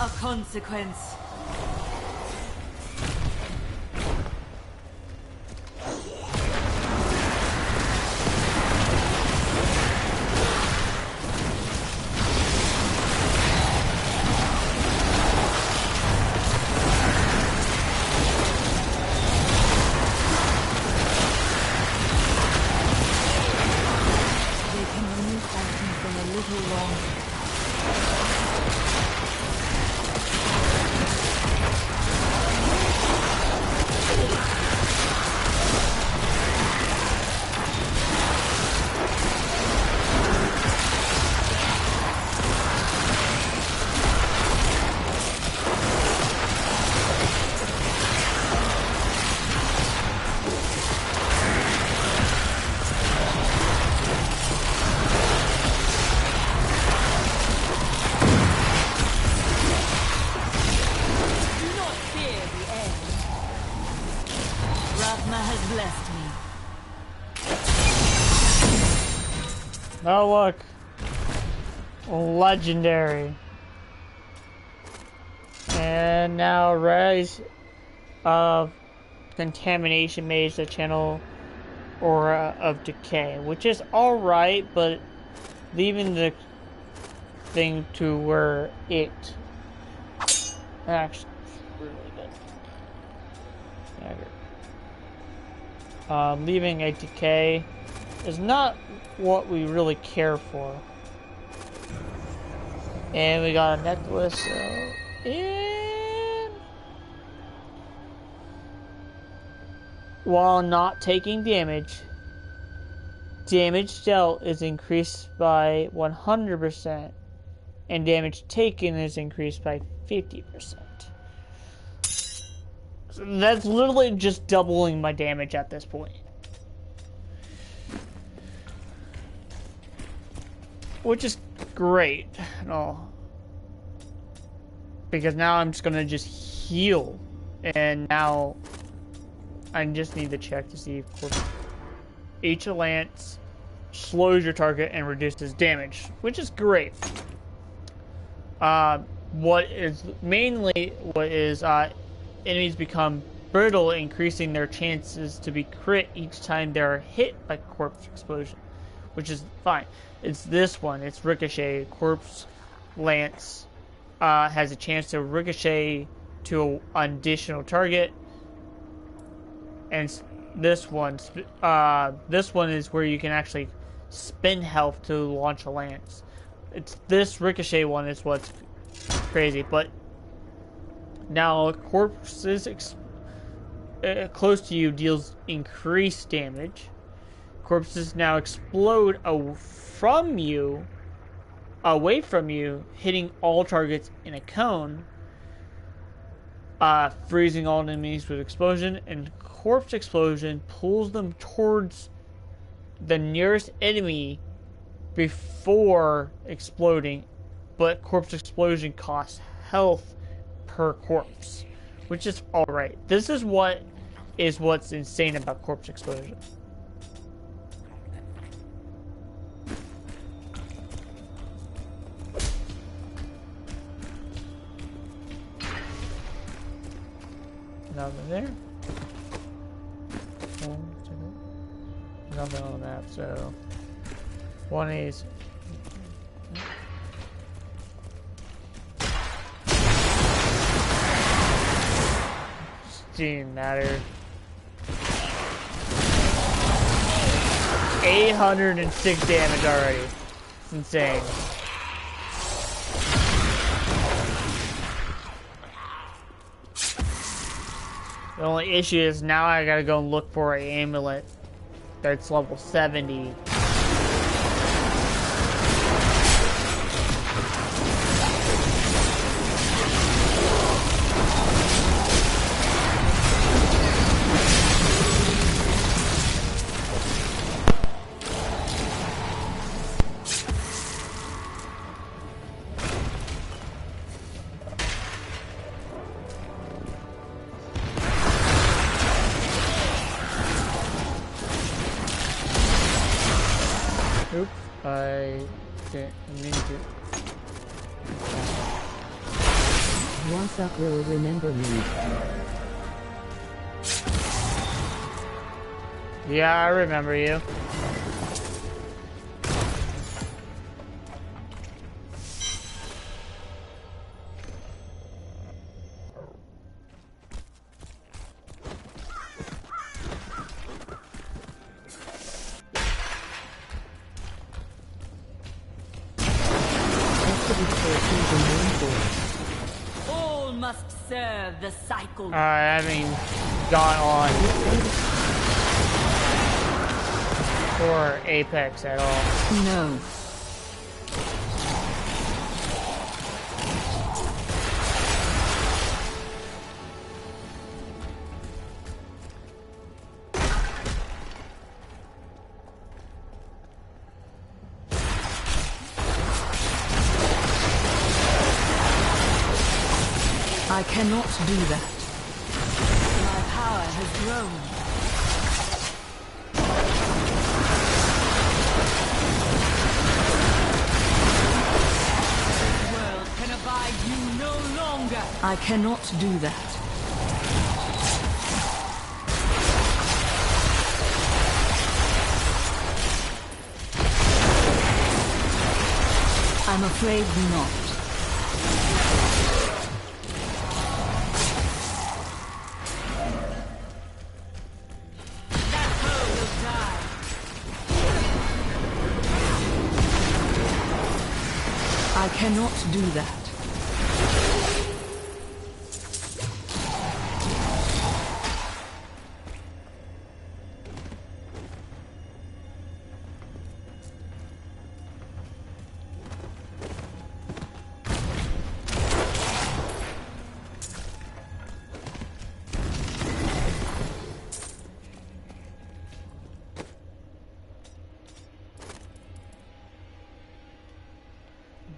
A consequence. They can remove items from a little longer. Oh look. Legendary. And now rise of contamination makes the channel aura of decay, which is alright, but leaving the thing to where it actually really good. Leaving a decay is not what we really care for. And we got a necklace, so and while not taking damage, damage dealt is increased by 100%, and damage taken is increased by 50%. So that's literally just doubling my damage at this point. Which is great and all. Because now I'm just gonna just heal. And now I just need to check to see if each lance slows your target and reduces damage, which is great. What is enemies become brittle, increasing their chances to be crit each time they're hit by corpse explosion, which is fine. It's this one. It's ricochet. Corpse lance has a chance to ricochet to an additional target, and this one is where you can actually spend health to launch a lance. It's this ricochet one is what's crazy, but now corpses close to you deals increased damage. Corpses now explode away from you, hitting all targets in a cone, freezing all enemies with explosion, and corpse explosion pulls them towards the nearest enemy before exploding, but corpse explosion costs health per corpse, which is alright. This is what's insane about corpse explosion. Nothing there. Nothing on the map, so one is didn't matter. 806 damage already. It's insane. The only issue is now I gotta go and look for an amulet that's level 70. Oops, I didn't mean to. Wassup will remember me. Yeah, I remember you. All must serve the cycle. I mean, gone on for Apex at all. No. I cannot do that. My power has grown. I cannot do that. I'm afraid not. That foe will die. I cannot do that.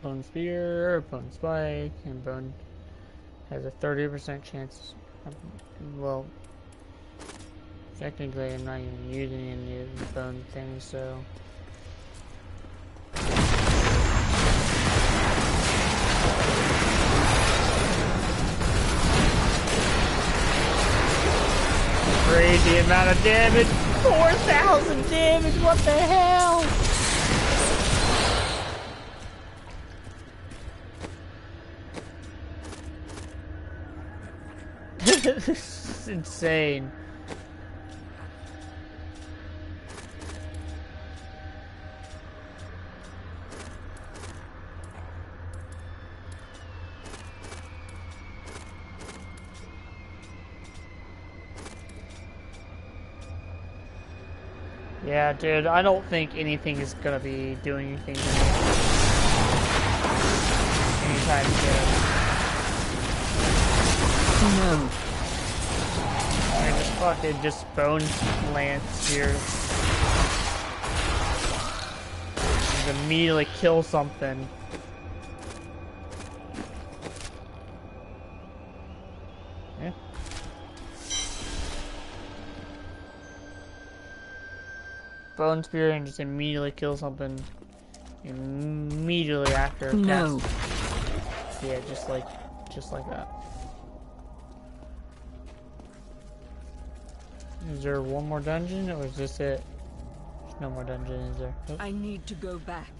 Bone Spear, Bone Spike, and Bone has a 30% chance of, well, technically I'm not even using any of the bone things, so... Crazy amount of damage! 4,000 damage, what the hell? This is insane. Yeah, dude, I don't think anything is gonna be doing anything to me anytime soon. No. I just fucking just bone lance here. And immediately kill something. Yeah. Bone spear and just immediately kill something immediately after. No. Cast. Yeah, just like that. Is there one more dungeon, or is this it? There's no more dungeon, is there? Oh. I need to go back.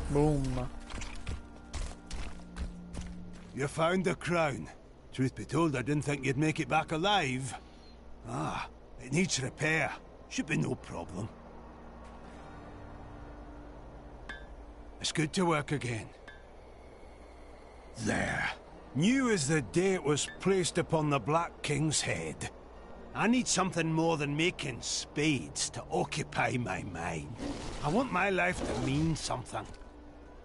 Boom. You found the crown. Truth be told, I didn't think you'd make it back alive. Ah, it needs repair. Should be no problem. It's good to work again. There. New as the day it was placed upon the Black King's head. I need something more than making spades to occupy my mind. I want my life to mean something.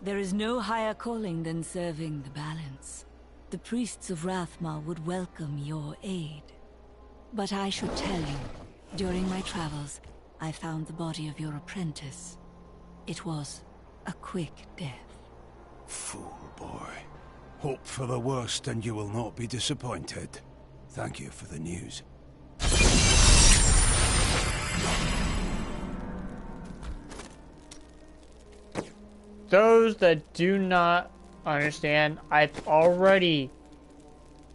There is no higher calling than serving the balance. The priests of Rathmar would welcome your aid. But I should tell you, during my travels, I found the body of your apprentice. It was a quick death. Fool boy. Hope for the worst and you will not be disappointed. Thank you for the news. Those that do not understand, I've already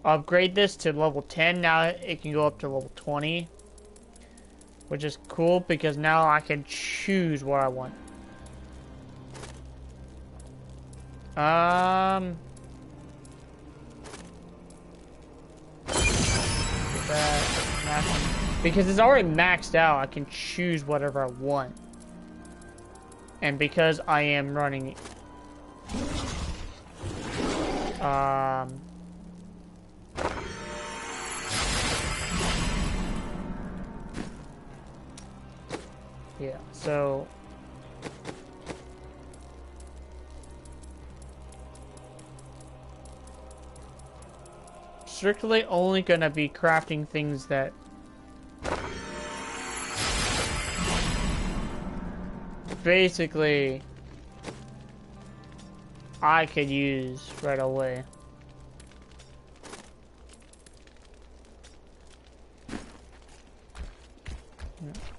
upgraded this to level 10. Now it can go up to level 20, which is cool because now I can choose what I want. Because it's already maxed out, I can choose whatever I want. And because I am running yeah, so strictly only gonna be crafting things that basically I could use right away.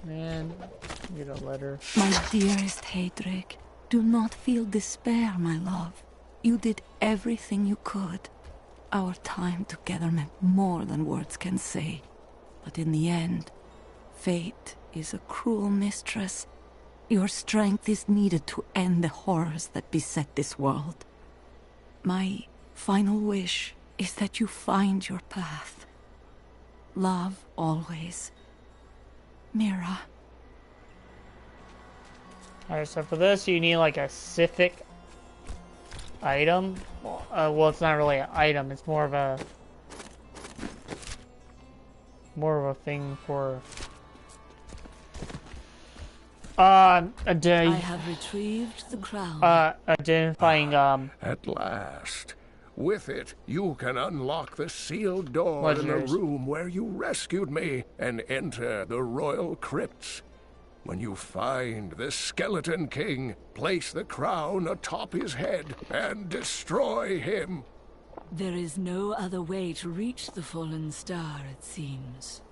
Man, get a letter. My dearest Heydrich, Do not feel despair, my love. You did everything you could. Our time together meant more than words can say. But in the end, fate is a cruel mistress. Your strength is needed to end the horrors that beset this world. My final wish is that you find your path. Love always. Mira. Alright, so for this you need like a specific item. Well, it's not really an item, it's more of a thing for I have retrieved the crown. identifying At last. With it, you can unlock the sealed door in the legendaries. room where you rescued me and enter the royal crypts. When you find the Skeleton King, place the crown atop his head and destroy him. There is no other way to reach the fallen star, it seems.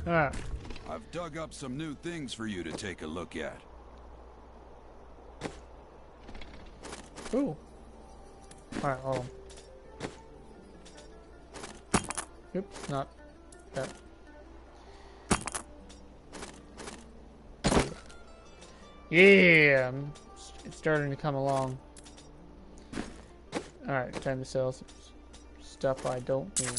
I've dug up some new things for you to take a look at. Ooh. Alright, hold on. Oops, not that. Yeah! It's starting to come along. Alright, time to sell some stuff I don't need.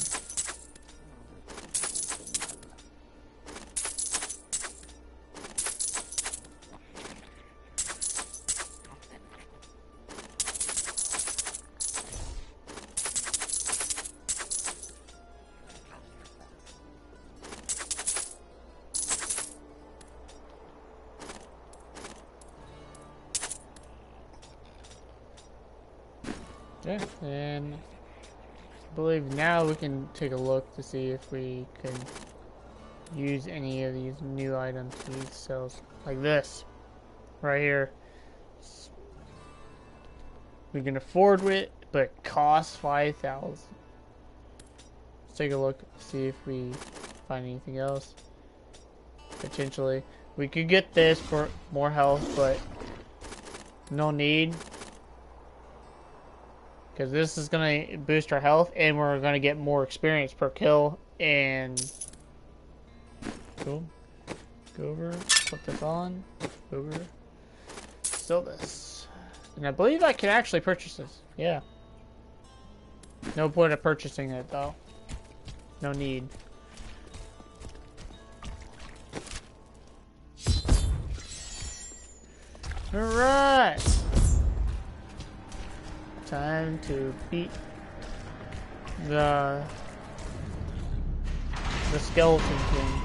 Yeah, and I believe now we can take a look to see if we can use any of these new items for these cells. Like this, right here. We can afford it, but it costs 5,000. Let's take a look, see if we find anything else. Potentially. We could get this for more health, but no need. Because this is going to boost our health, and we're going to get more experience per kill, and... Cool. Go over, put this on, over, sell this. And I believe I can actually purchase this, yeah. No point of purchasing it, though. No need. Alright! Time to beat the Skeleton King.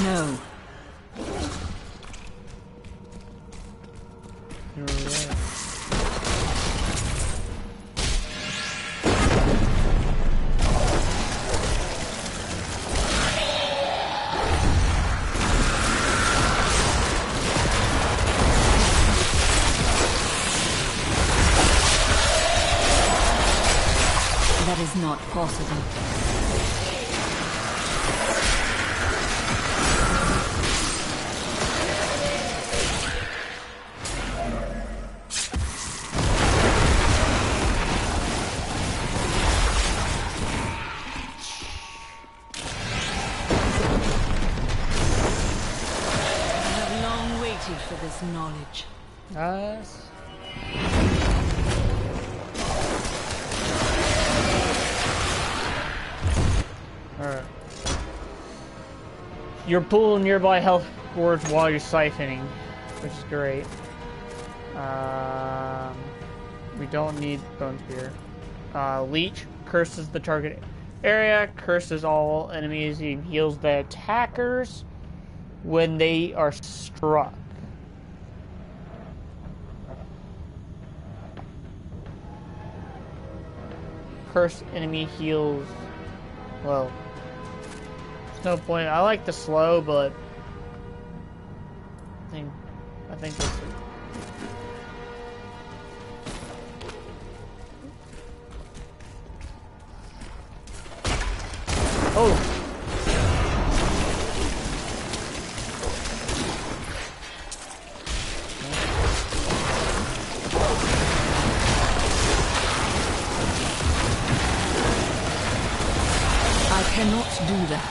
No. That is not possible. For this knowledge. Nice. Alright. Your pool nearby health words while you're siphoning, which is great. We don't need Bone Spear. Leech curses the target area, curses all enemies, and heals the attackers when they are struck. Cursed enemy heals. Well, there's no point. I like the slow, but I think this is. Oh. I cannot do that.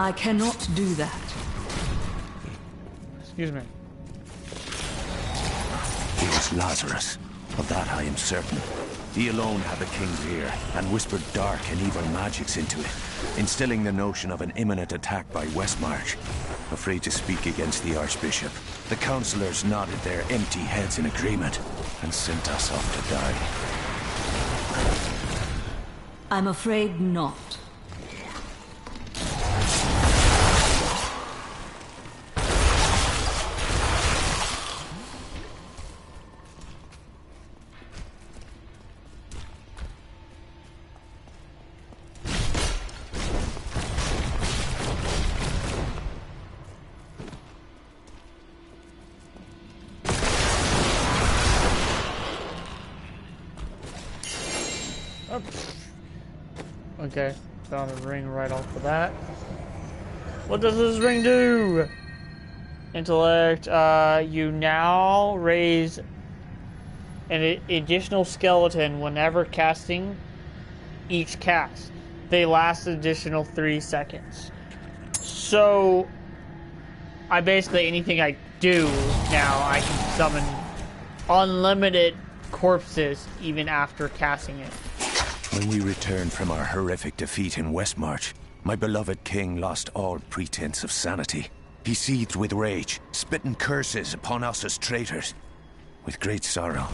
I cannot do that. Excuse me. It was Lazarus. Of that I am certain. He alone had the king's ear, and whispered dark and evil magics into it, instilling the notion of an imminent attack by Westmarch. Afraid to speak against the Archbishop, the councillors nodded their empty heads in agreement, and sent us off to die. I'm afraid not. Okay, found a ring right off of that. What does this ring do? Intellect, you now raise an additional skeleton whenever casting each cast. They last an additional 3 seconds. So, anything I do now, I can summon unlimited corpses even after casting it. When we returned from our horrific defeat in Westmarch, my beloved king lost all pretense of sanity. He seethed with rage, spitting curses upon us as traitors. With great sorrow,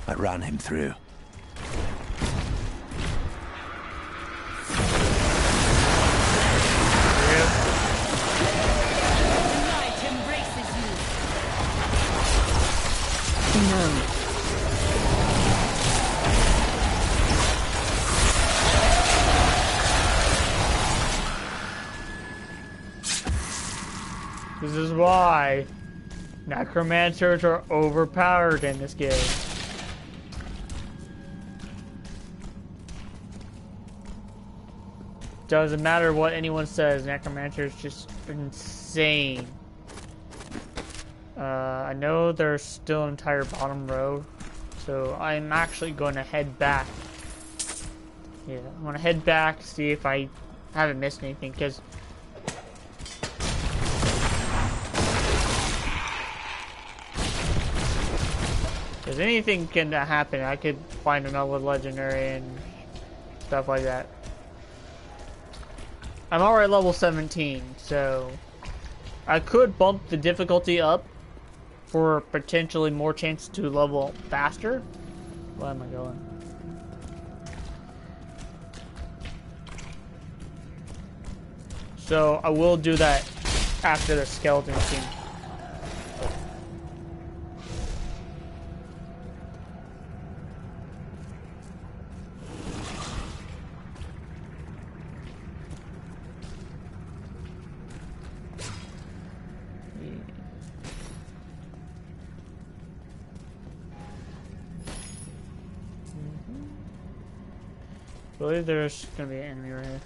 I ran him through. Light embraces you. No. This is why necromancers are overpowered in this game. Doesn't matter what anyone says, necromancers just insane. I know there's still an entire bottom row, so I'm actually going to head back. Yeah, I'm going to head back, see if I haven't missed anything, because anything can happen. I could find another legendary and stuff like that. I'm already level 17, so I could bump the difficulty up for potentially more chance to level faster. Where am I going? So I will do that after the skeleton scene. I believe there's gonna be an enemy right here.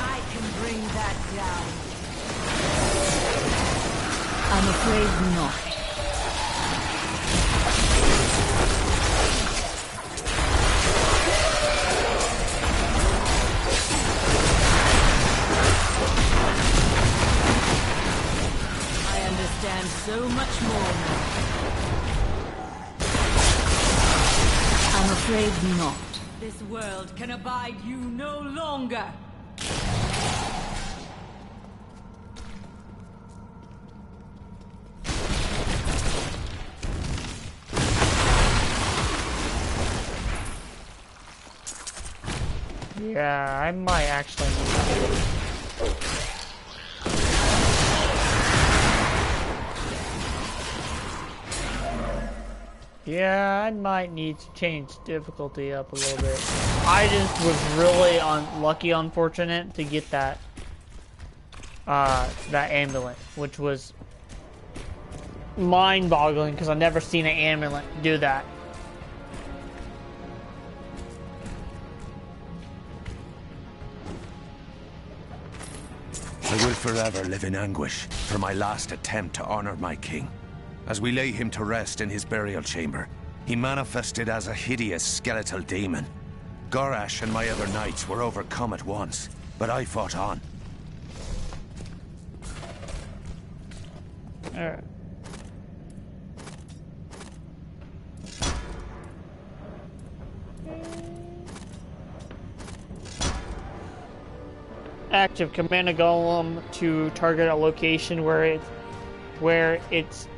I can bring that down. I I'm afraid not. I understand so much more now. I'm afraid not. This world can abide you no longer. Yeah, I might actually need to. Yeah, I might need to change difficulty up a little bit. I just was really unlucky, unfortunate, to get that that amulet, which was mind-boggling because I've never seen an amulet do that. I will forever live in anguish for my last attempt to honor my king. As we lay him to rest in his burial chamber, he manifested as a hideous skeletal demon. Gorash and my other knights were overcome at once, but I fought on. Alright. Active. Command a golem to target a location where it's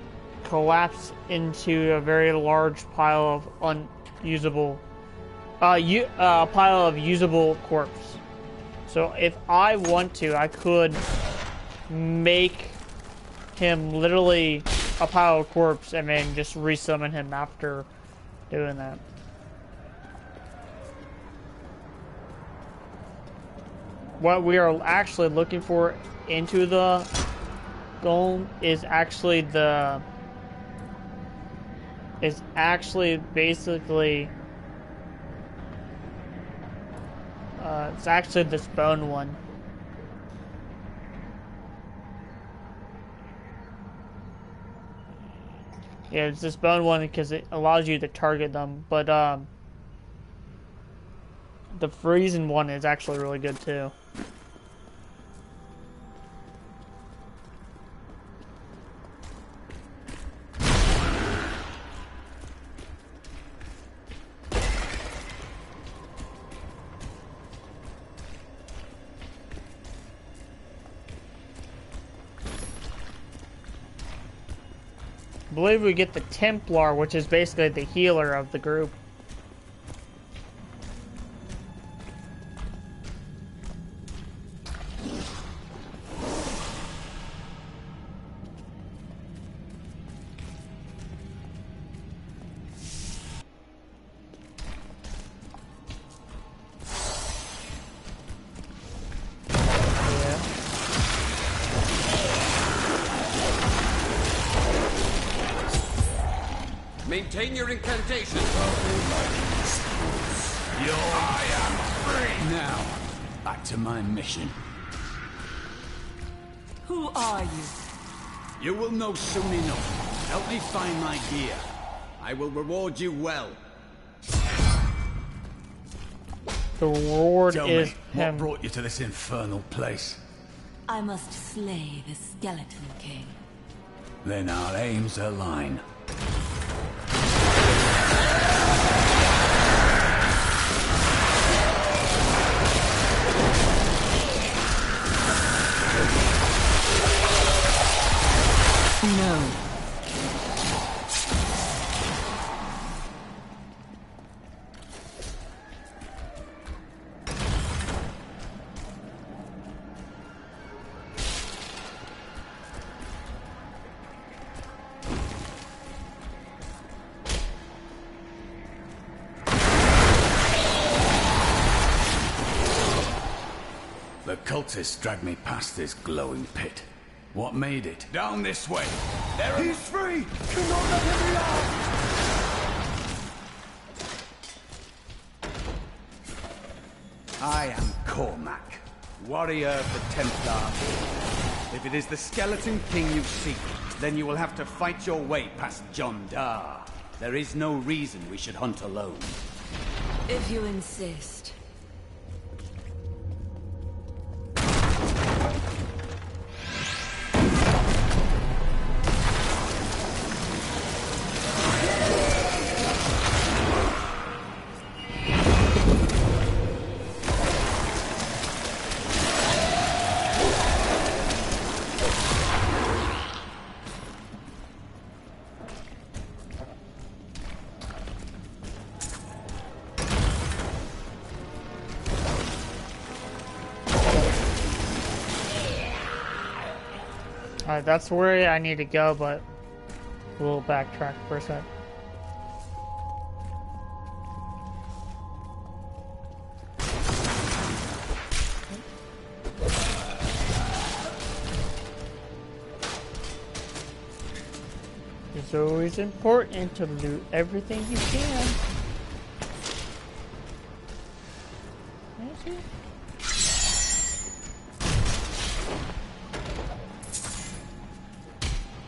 collapsed into a very large pile of unusable pile of usable corpse. So if I want to, I could make him literally a pile of corpse and then just resummon him after doing that. What we are actually looking for into the golem is actually basically it's actually this bone one. Yeah, it's this bone one because it allows you to target them, but the freezing one is actually really good too. I believe we get the Templar, which is basically the healer of the group. Maintain your incantation. I am free. Now, back to my mission. Who are you? You will know soon enough. Help me find my gear. I will reward you well. The reward Tell is me, him. what brought you to this infernal place? I must slay the Skeleton King. Then our aims align. No. The cultists dragged me past this glowing pit. What made it? Down this way. He's free! Do not let him I am Cormac, warrior of the Templar. If it is the Skeleton King you seek, Then you will have to fight your way past John Dar. There is no reason we should hunt alone. If you insist. Alright, that's where I need to go, but we'll backtrack for a sec. It's always important to loot everything you can.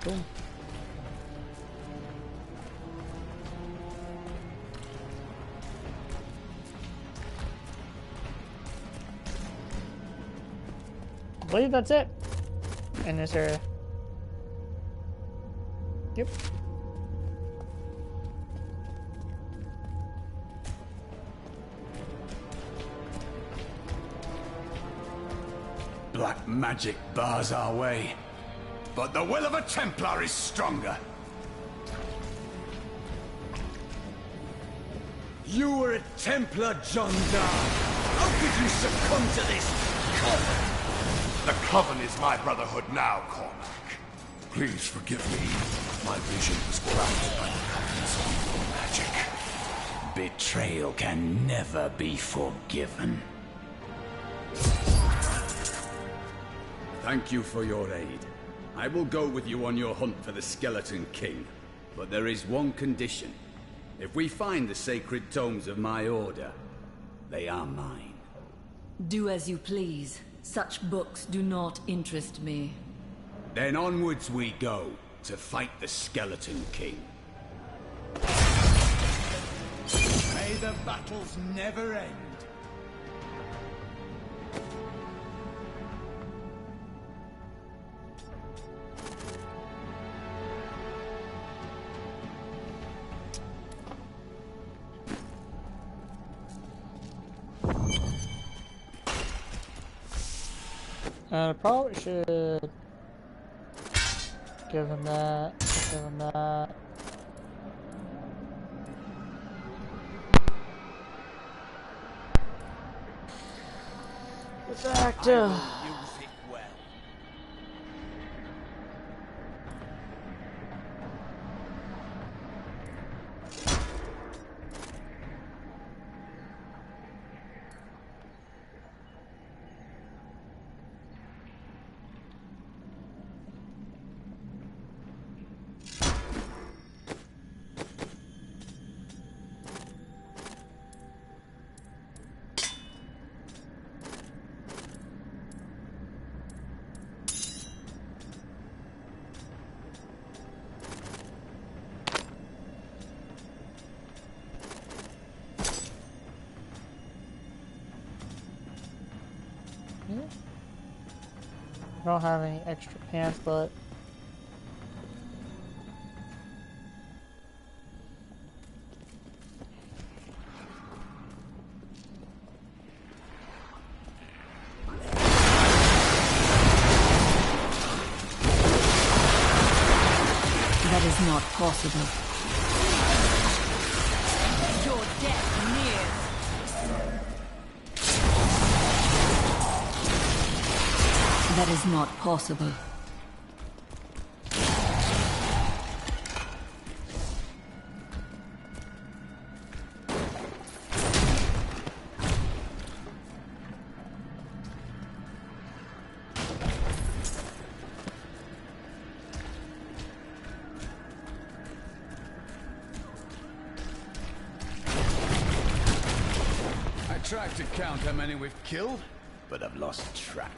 Boom. I believe that's it in this area. Yep. Black magic bars our way. But the will of a Templar is stronger. You were a Templar, John Dar. How could you succumb to this coven? The Coven is my brotherhood now, Cormac. Please forgive me. My vision was clouded by the Coven's evil magic. Betrayal can never be forgiven. Thank you for your aid. I will go with you on your hunt for the Skeleton King. But there is one condition. If we find the sacred tomes of my order, they are mine. Do as you please. Such books do not interest me. Then onwards we go, to fight the Skeleton King. May the battles never end. I probably should give him that, give him that. It's active. I don't have any extra pants, but that is not possible. Your death nears. That is not possible. I tried to count how many we've killed, but I've lost track.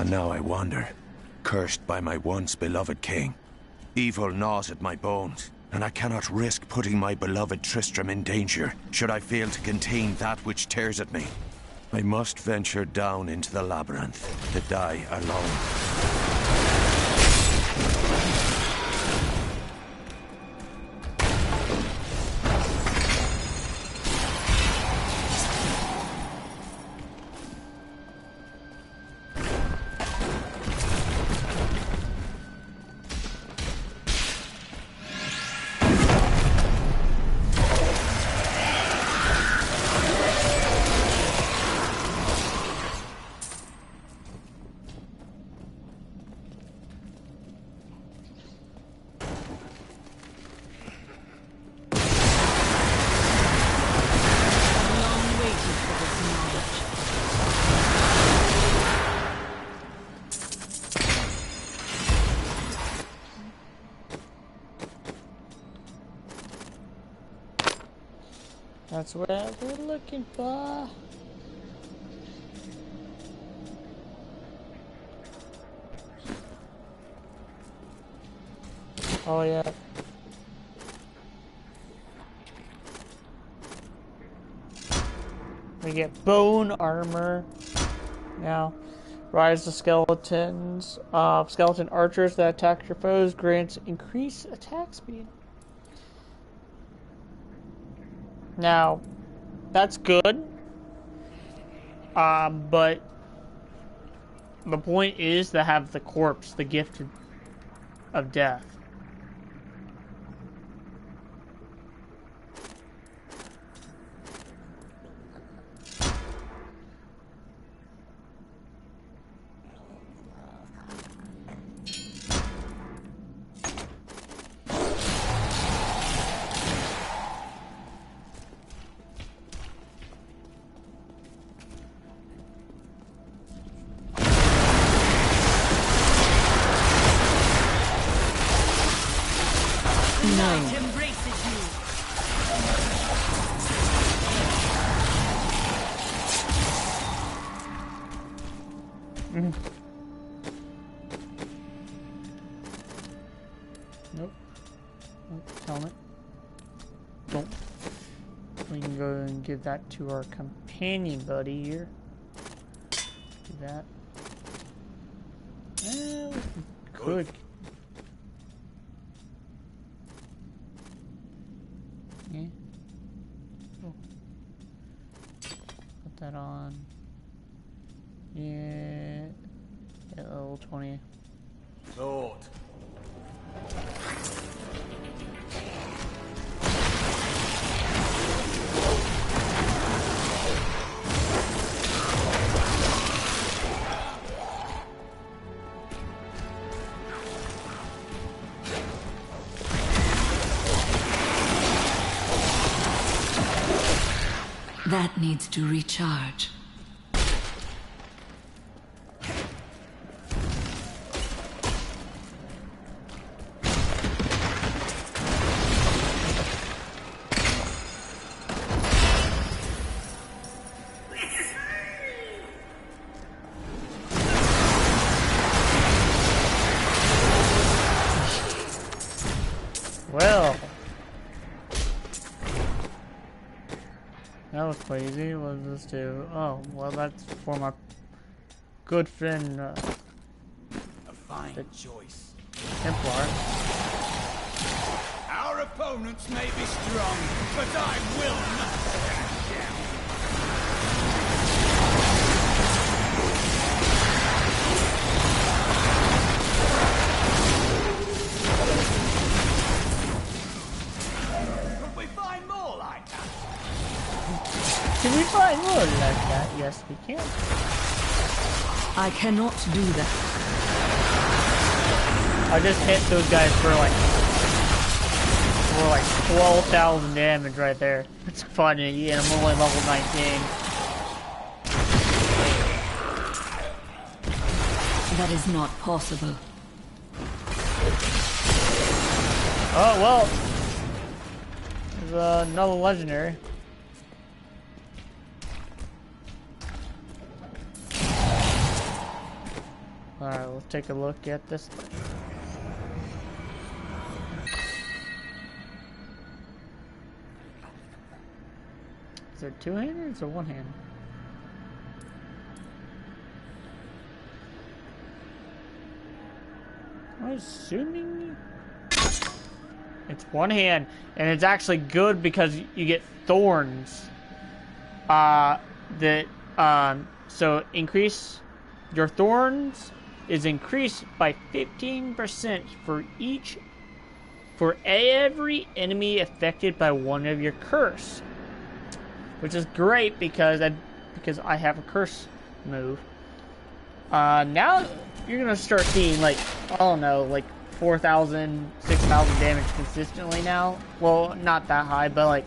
And now I wander, cursed by my once beloved king. Evil gnaws at my bones, and I cannot risk putting my beloved Tristram in danger, should I fail to contain that which tears at me. I must venture down into the labyrinth, to die alone. That's what we're looking for. Oh yeah. We get bone armor now. Rise the skeletons. Skeleton archers that attack your foes grants increased attack speed. Now, that's good. But the point is to have the corpse, the gift of death. Nope. Helmet. Don't. We can go and give that to our companion buddy here. Do that. We could. Yeah. Oh. Put that on. Yeah. Yeah, level 20. Lord. That needs to recharge. Well, that was quite easy. What does this do? Oh, well, that's for my good friend, A fine choice. Templar. Our opponents may be strong, but I will not stand down. Could we find more like that? Can we find more like that? Yes, we can. I cannot do that. I just hit those guys for like 12,000 damage right there. It's funny, and I'm only level 19. That is not possible. Oh, well. There's another legendary. Alright, let's take a look at this. Is it two-handed or is it one-handed? I'm assuming it's one hand, and it's actually good because you get thorns. So increase your thorns is increased by 15% for every enemy affected by one of your curse, which is great because I have a curse move. Now you're gonna start seeing like, I don't know, like 4,000, 6,000 damage consistently now. Well, not that high, but like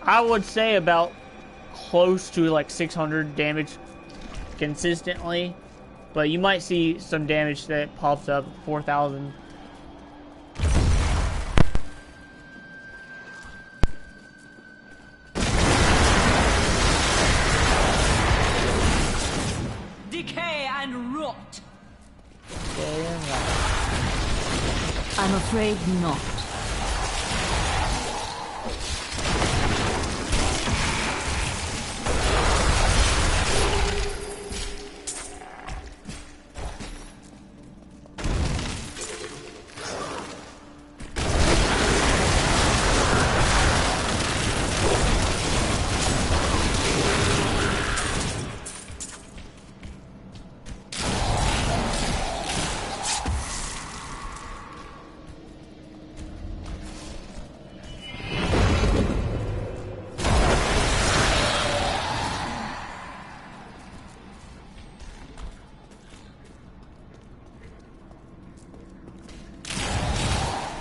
I would say about close to like 600 damage consistently. But you might see some damage that pops up 4,000. Decay and rot. Yeah. I'm afraid not.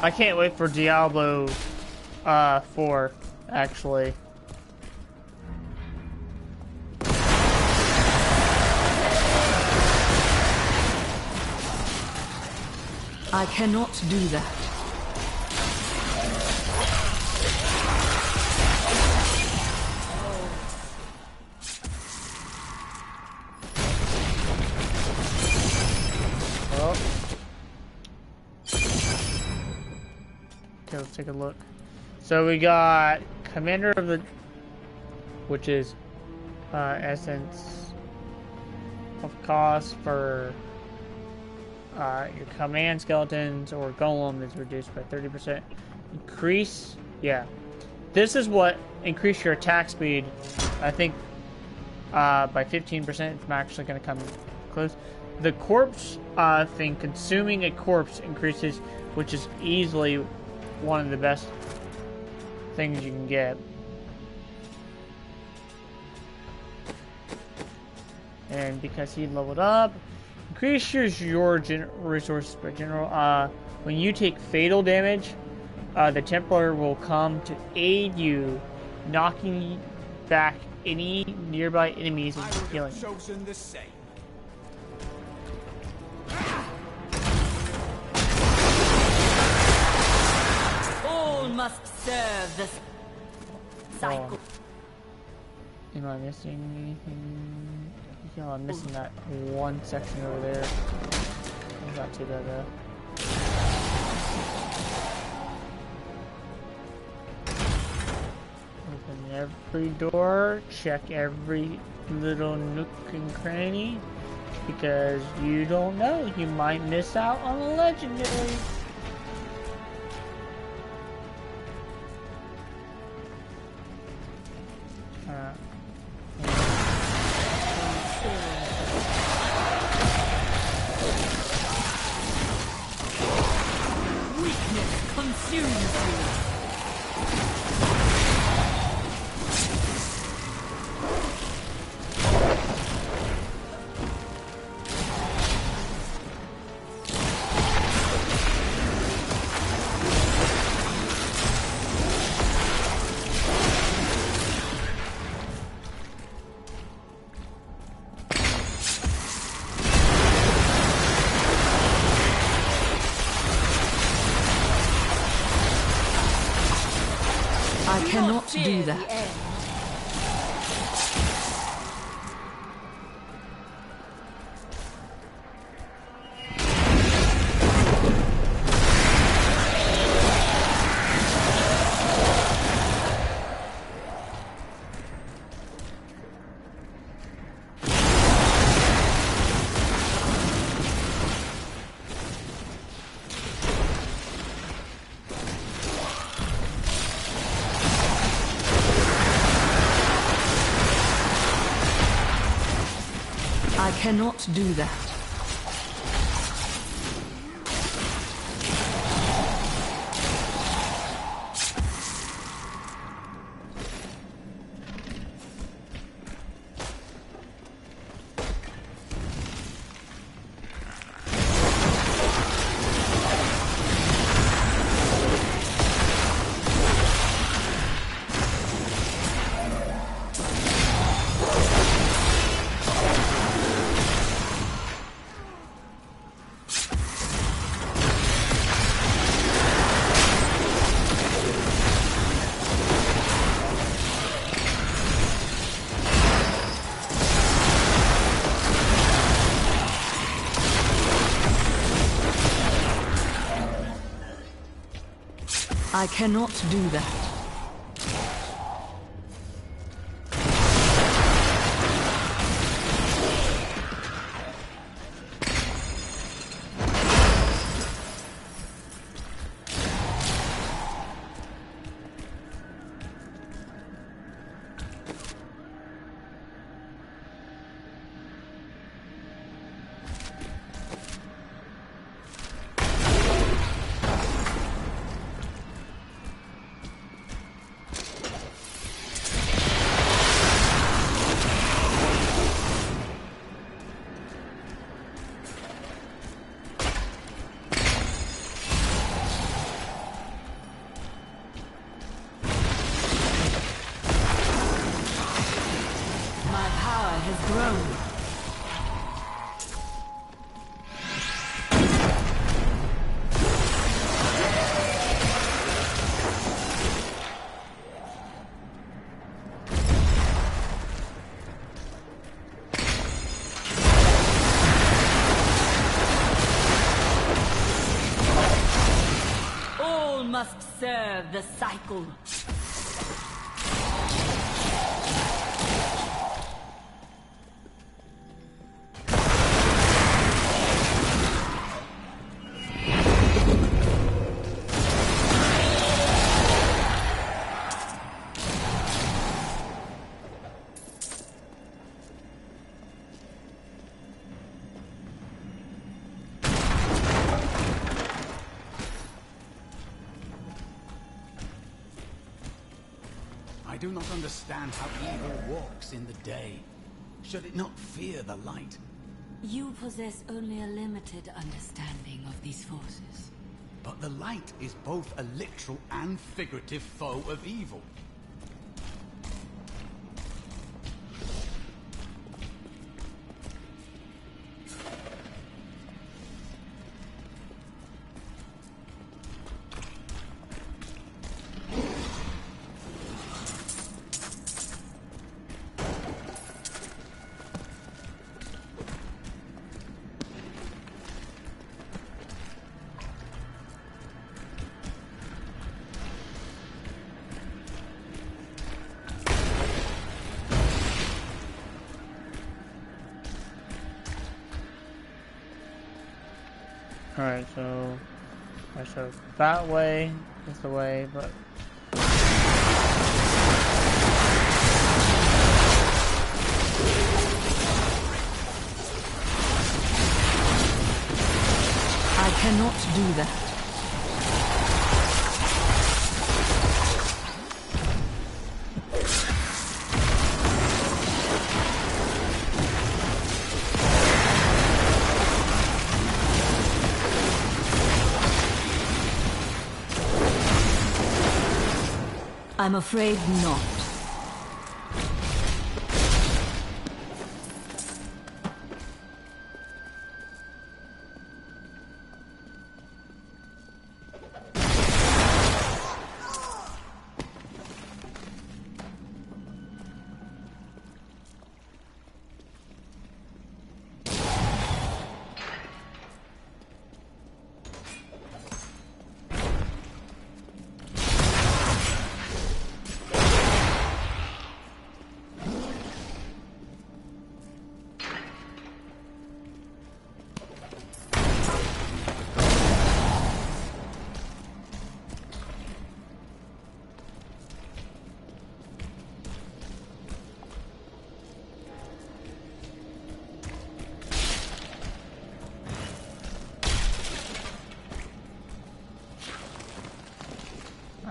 I can't wait for Diablo 4, actually. I cannot do that. Okay, let's take a look. So we got Commander of the, which is essence of cost for your command skeletons or golem is reduced by 30%. Increase, yeah. This is what increase your attack speed. I think by 15%. It's actually going to come close. The corpse thing, consuming a corpse increases, which is easily one of the best things you can get. And because he leveled up, increases your resources by general. When you take fatal damage, the Templar will come to aid you, knocking back any nearby enemies and healing. Chosen the same. All must serve the cycle. Am I missing anything? Yeah, I'm missing that one section over there. That's not too bad though. Open every door, check every little nook and cranny, because you don't know, you might miss out on a legendary. Weakness consumes you. I cannot do that. I cannot do that. I cannot do that. Must serve the cycle. I do not understand how evil walks in the day. Should it not fear the light? You possess only a limited understanding of these forces. But the light is both a literal and figurative foe of evil. Alright, so that way is the way, but I cannot do that. I'm afraid not.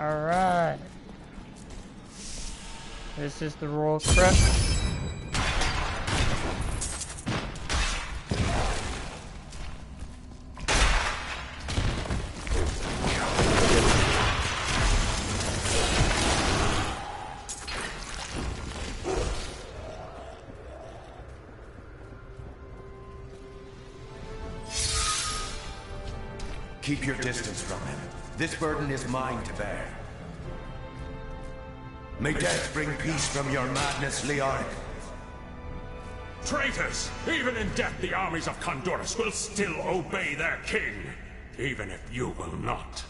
Alright. This is the royal crest. Keep your distance from him. This burden is mine to bear. May death bring peace from your madness, Leoric. Traitors! Even in death, the armies of Condorus will still obey their king, even if you will not.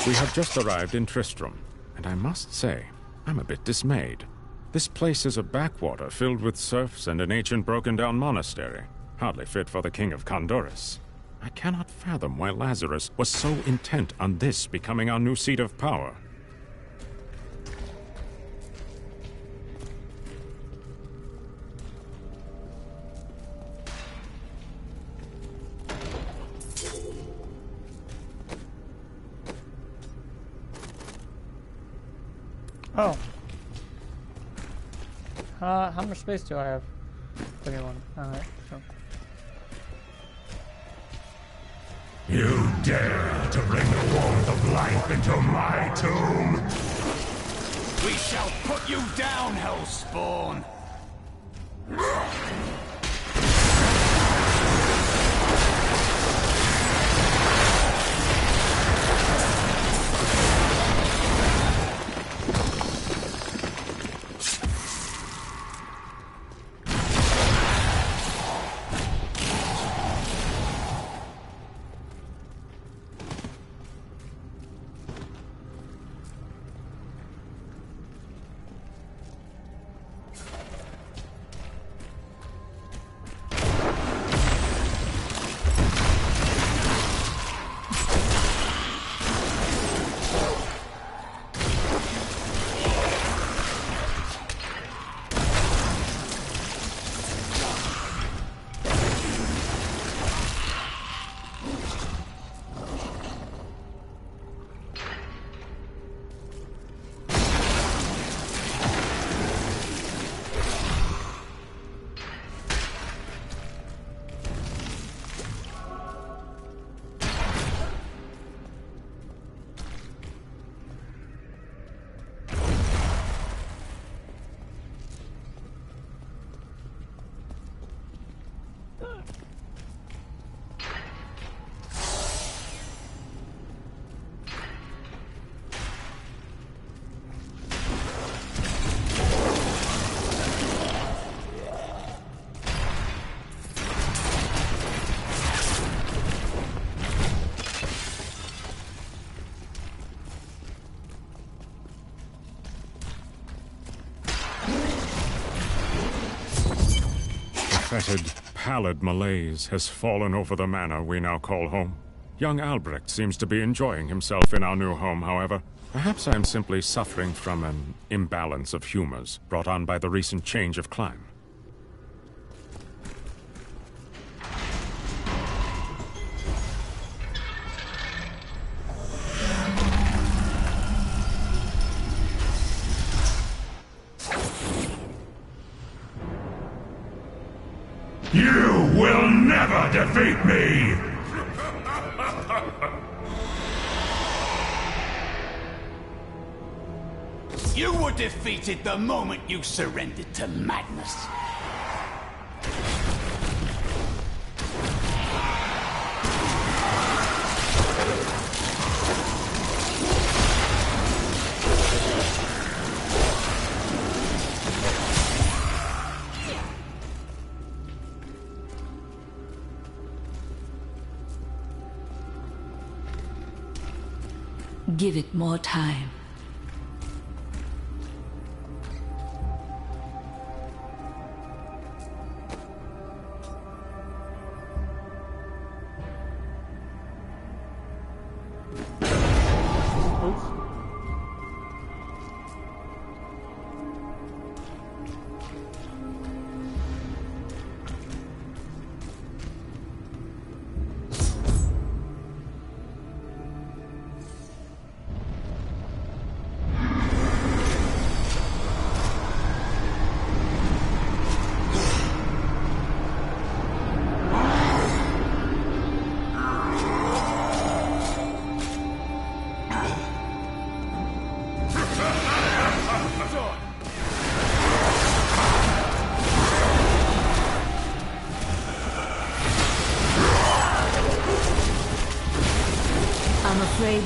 We have just arrived in Tristram, and I must say, I'm a bit dismayed. This place is a backwater filled with serfs and an ancient broken-down monastery, hardly fit for the king of Condorus. I cannot fathom why Lazarus was so intent on this becoming our new seat of power. Oh. How much space do I have? 21. Alright, so. You dare to bring the warmth of life into my tomb? We shall put you down, Hellspawn! Fetid, pallid malaise has fallen over the manor we now call home. Young Albrecht seems to be enjoying himself in our new home, however. Perhaps I am simply suffering from an imbalance of humors brought on by the recent change of clime. You will never defeat me! You were defeated the moment you surrendered to madness. Give it more time. Oops.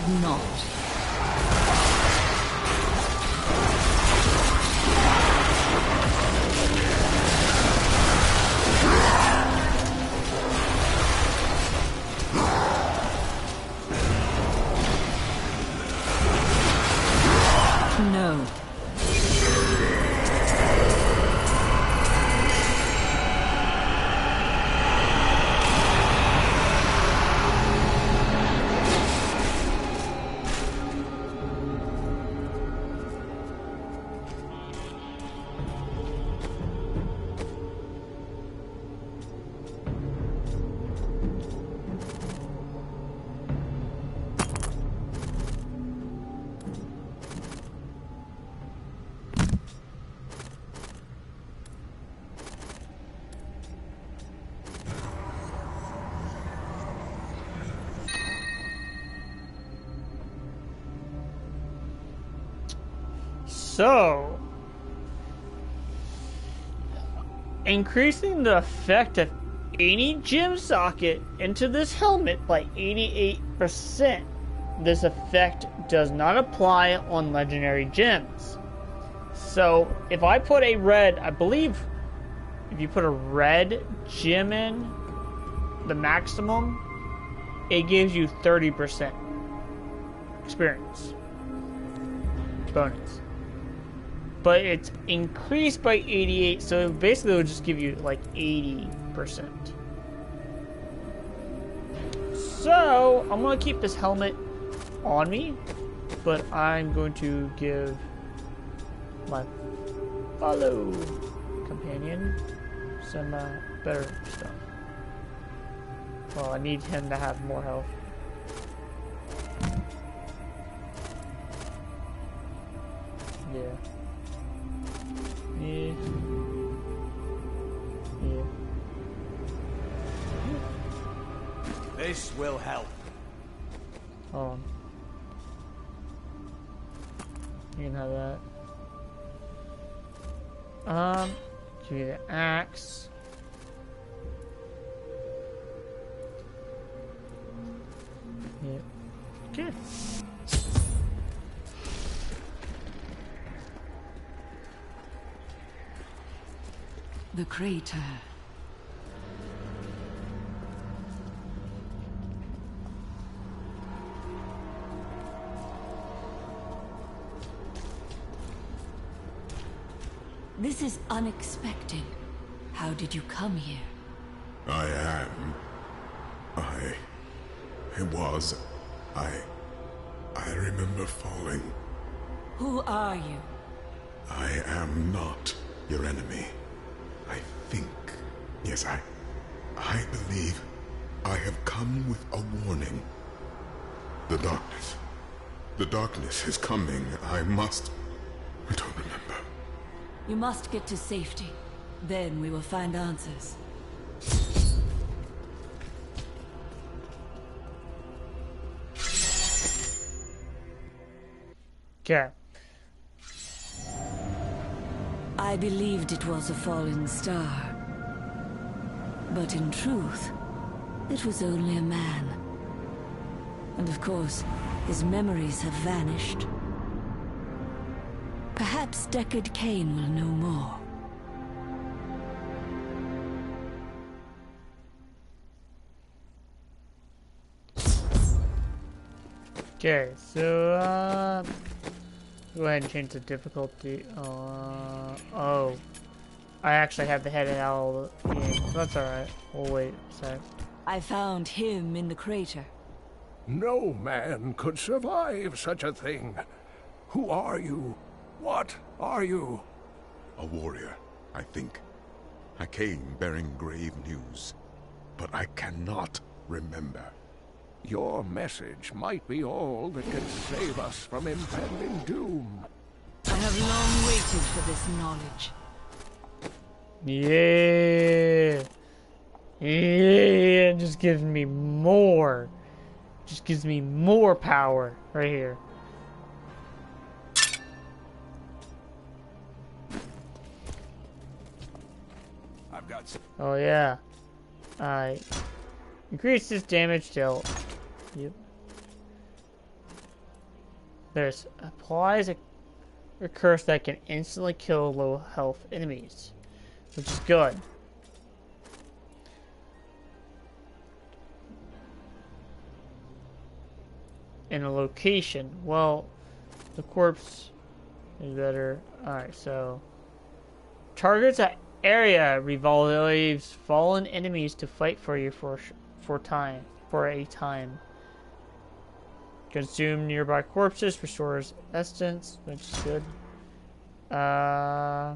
not. No. So, increasing the effect of any gem socket into this helmet by 88%. This effect does not apply on legendary gems. So, if I put a red, I believe, if you put a red gem in, the maximum, it gives you 30% experience bonus. But it's increased by 88, so basically it would just give you like 80%. So I'm gonna keep this helmet on me, but I'm going to give my fellow companion some better stuff. Well, I need him to have more health. Yeah. Yeah. Yeah. This will help. Hold on. You can have that. Give you the axe. Yeah. Good. The crater. This is unexpected. How did you come here? I remember falling. Who are you? I am not your enemy. I think, yes, I believe I have come with a warning. The darkness is coming. I don't remember. You must get to safety. Then we will find answers. Okay. I believed it was a fallen star. But in truth, it was only a man. And of course, his memories have vanished. Perhaps Deckard Cain will know more. Okay, so go ahead and change the difficulty. Oh, I actually have the head out of the game, so that's alright. We'll wait a sec. I found him in the crater. No man could survive such a thing. Who are you? What are you? A warrior, I think. I came bearing grave news, but I cannot remember. Your message might be all that can save us from impending doom. I have long waited for this knowledge. Yeah. Yeah, it just gives me more. Just gives me more power right here. I've got some. Oh yeah. Increase this damage dealt. Yep. There's applies a curse that can instantly kill low health enemies, which is good. In a location, well, the corpse is better. Alright, so targets an area revolves fallen enemies to fight for you for a time. Consume nearby corpses, restores essence, which is good. Yeah.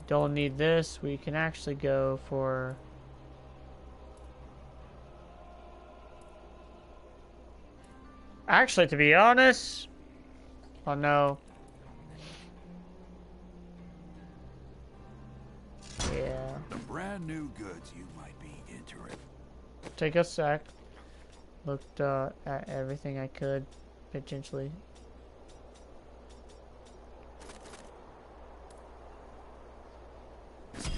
Don't need this. We can actually go for... Actually, to be honest... Oh no. Yeah. The brand new goods you might be interested. Take a sec. Looked at everything I could, potentially. Let's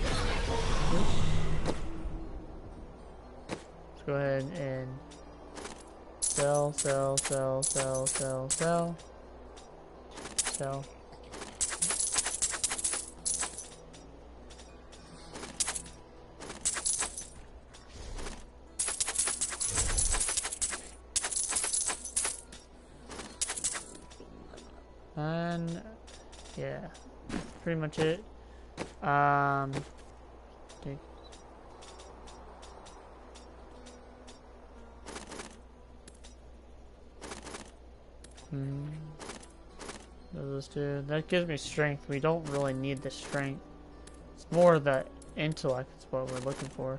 go ahead and sell. And yeah, pretty much it. Take. Those two. That gives me strength. We don't really need the strength. It's more the intellect. That's what we're looking for.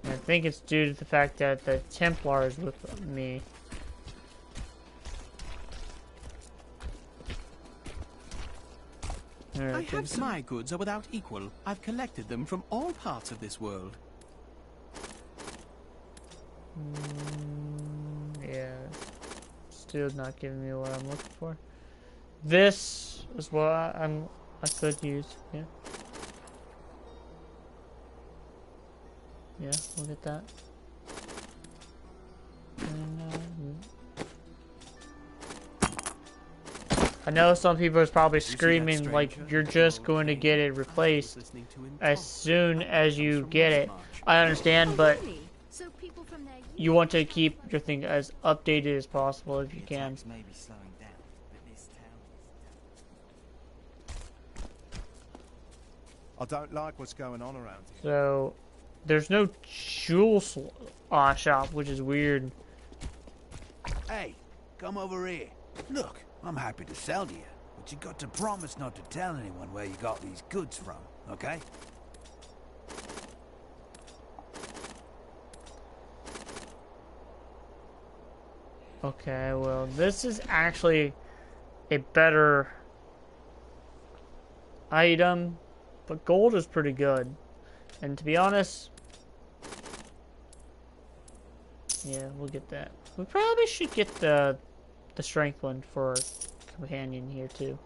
And I think it's due to the fact that the Templar is with me. I have my goods are without equal. I've collected them from all parts of this world. Yeah. Still not giving me what I'm looking for. This is what I could use. Yeah. Yeah, we'll get that. And, I know some people is probably screaming like you're just going to get it replaced as soon as you get it. I understand, but you want to keep your thing as updated as possible if you can. I don't like what's going on around here. So there's no jewel shop, which is weird. Hey, come over here. Look. I'm happy to sell to you, but you got to promise not to tell anyone where you got these goods from, okay? Okay, well, this is actually a better item, but gold is pretty good. And to be honest, yeah, we'll get that. We probably should get the strength one for companion here too.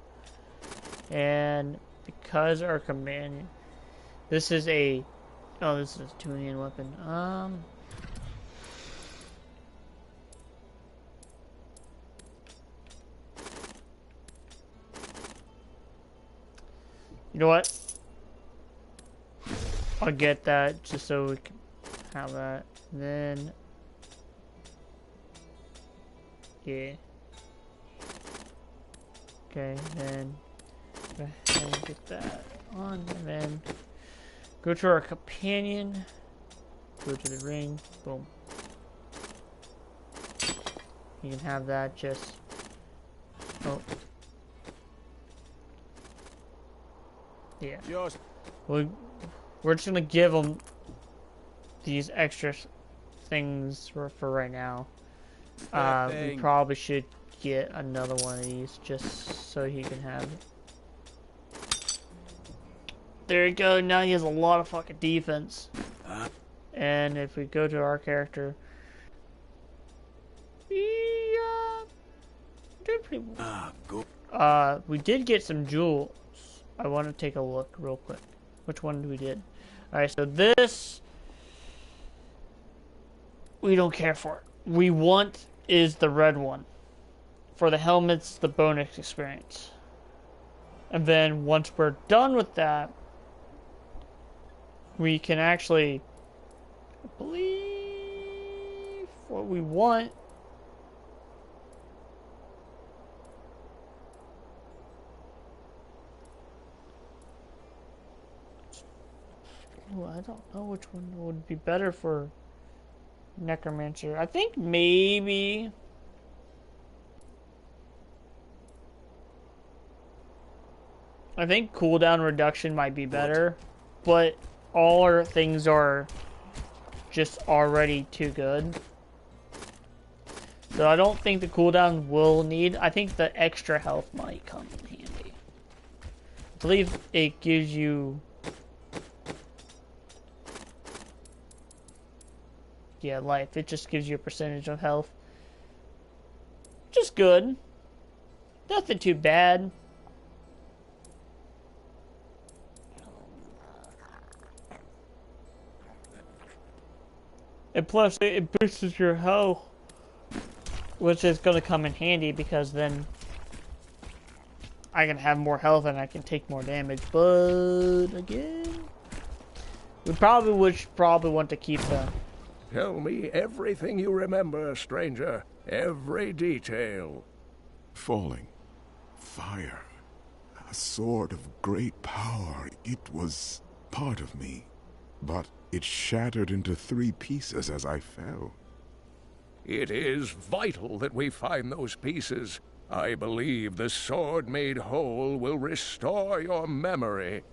And because our companion, this is a this is a two-hand weapon. You know what? I'll get that just so we can have that. Then yeah. Okay, then go ahead and get that on, and then go to our companion, go to the ring, boom. You can have that just, oh. Yeah. We're just gonna give them these extra things for right now. We probably should get another one of these just so he can have it. There you go. Now he has a lot of fucking defense. And if we go to our character, we did pretty well. We did get some jewels. I want to take a look real quick. Which one we did? Alright, so this we don't care for. We want is the red one. For the helmets, the bonus experience. And then once we're done with that, we can actually, I believe what we want. Ooh, I don't know which one would be better for Necromancer. I think maybe cooldown reduction might be better, but all our things are just already too good. So I don't think the cooldown will need. I think the extra health might come in handy. I believe it gives you, yeah, life. It just gives you a percentage of health. Just good. Nothing too bad. And plus, it boosts your health, which is going to come in handy because then I can have more health and I can take more damage. But again, we probably want to keep the. Tell me everything you remember, stranger. Every detail. Falling. Fire. A sword of great power. It was part of me. But it shattered into 3 pieces as I fell. It is vital that we find those pieces. I believe the sword made whole will restore your memory.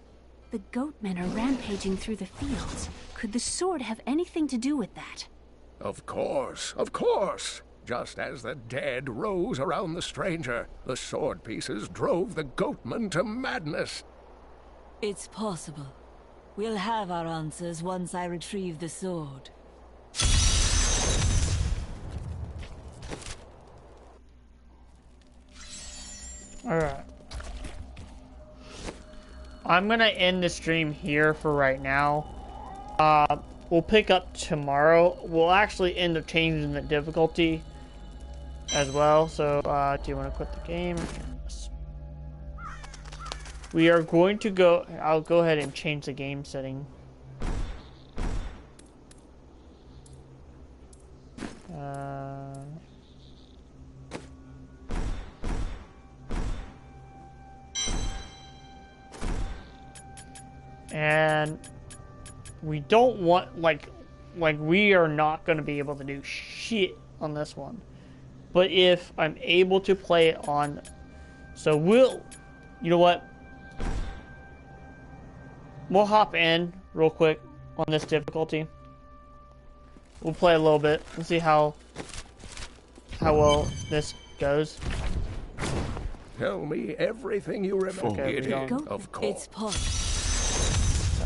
The goatmen are rampaging through the fields. Could the sword have anything to do with that? Of course, of course. Just as the dead rose around the stranger, the sword pieces drove the goatmen to madness. It's possible. We'll have our answers once I retrieve the sword. Alright. I'm gonna end the stream here for right now. We'll pick up tomorrow. We'll actually end up changing the difficulty as well. So, do you want to quit the game? Yes. We are going to go. I'll go ahead and change the game setting. And we don't want, like we are not going to be able to do shit on this one. But if I'm able to play it on, so you know what? We'll hop in real quick on this difficulty. We'll play a little bit and see how well this goes. Tell me everything you remember. Okay, of course. It's possible. So,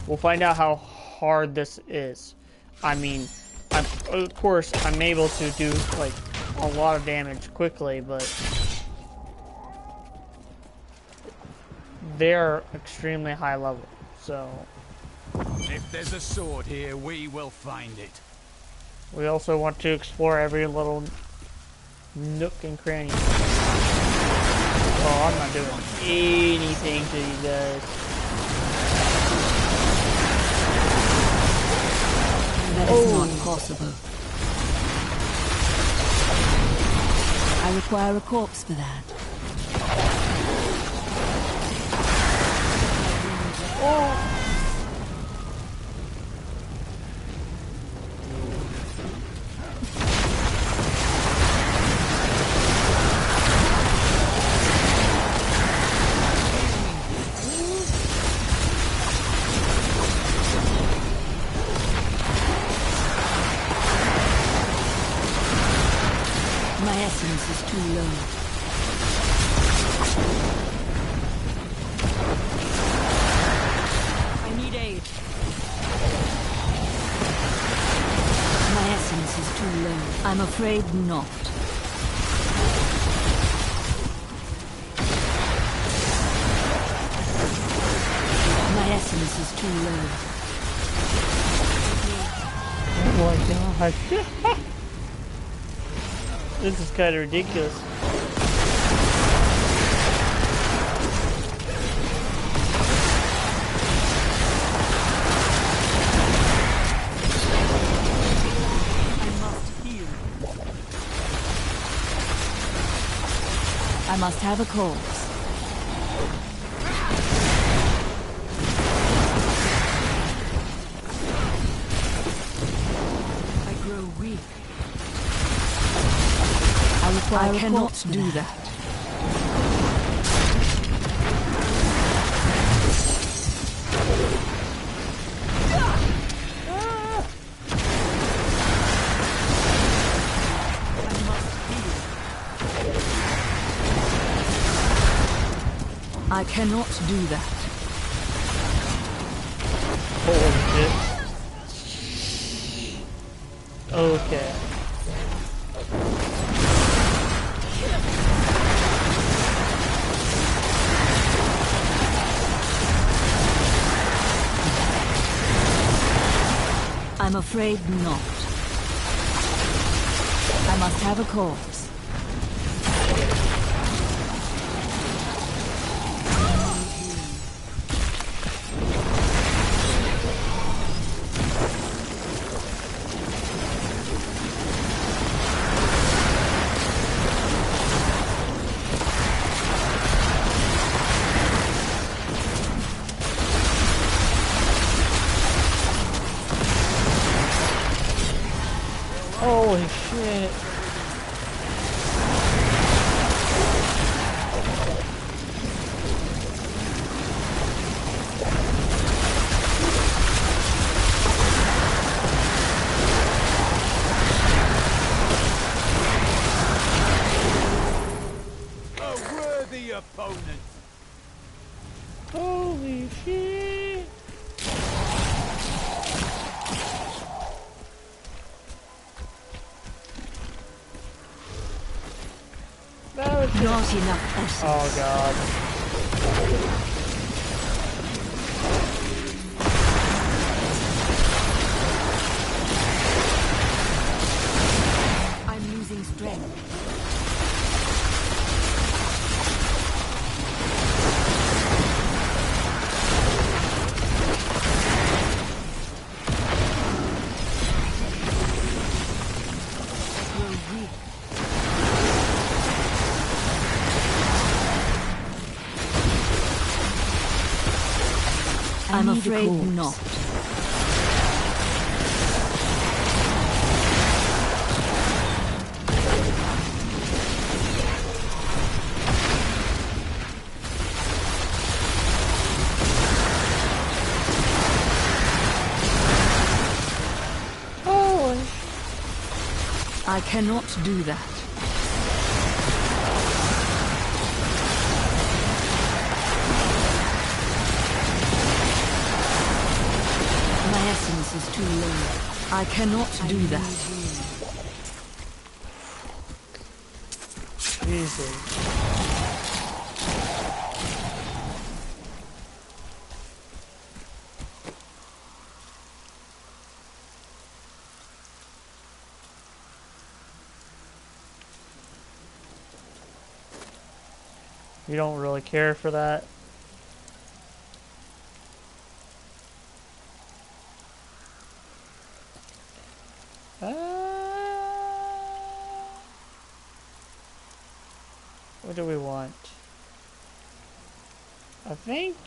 we'll find out how hard this is. I mean, of course, I'm able to do like a lot of damage quickly, but they're extremely high level. So, if there's a sword here, we will find it. We also want to explore every little nook and cranny. Oh, I'm not doing anything to you guys. That is not possible. I require a corpse for that. Oh! My essence is too low. I need aid. My essence is too low. I'm afraid not. My essence essence is too low. Oh my god. This is kind of ridiculous. I must have a corpse. I grow weak. I cannot do that. I cannot do that. Holy shit. Okay. I'm afraid not. I must have a corpse. Holy shit. A worthy opponent. Holy shit. Not enough essence. Oh god. I'm losing strength. I'm afraid not. Holy. I cannot do that. My essence is too low. I cannot do that. Jesus. You don't really care for that. What do we want? I think...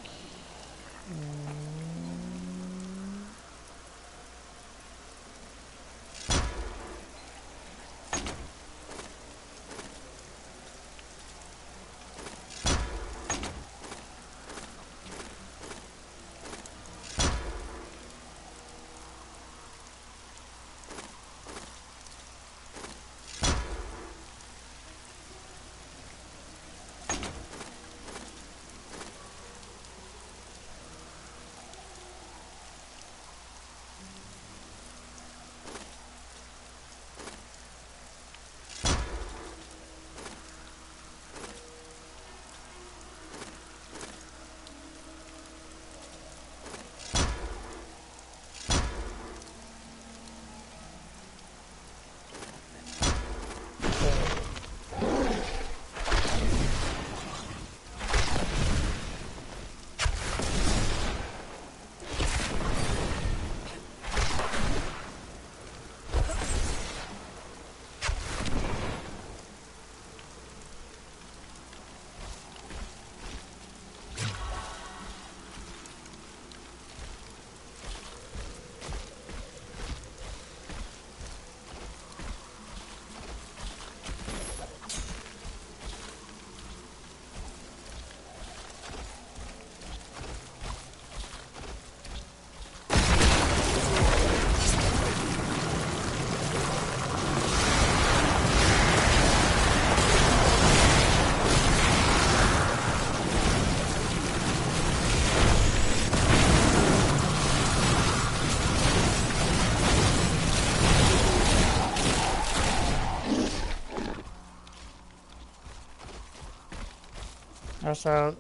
So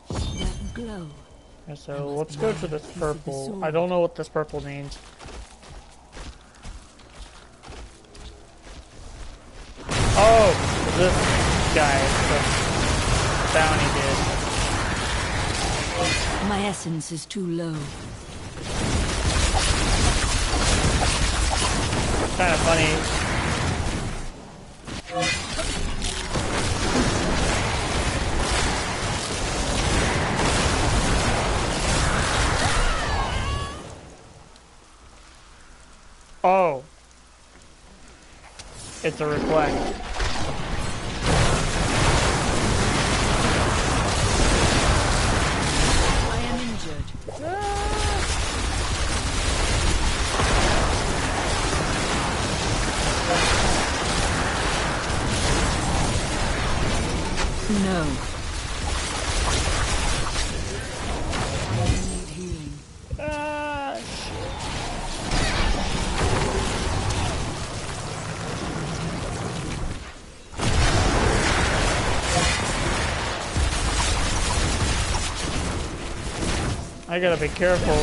That glow. so let's go to this purple. I don't know what this purple means. Oh, this guy, the bounty dude. My essence is too low. Kind of funny. Oh. It's a reflect. I am injured. No. I need healing. I gotta be careful.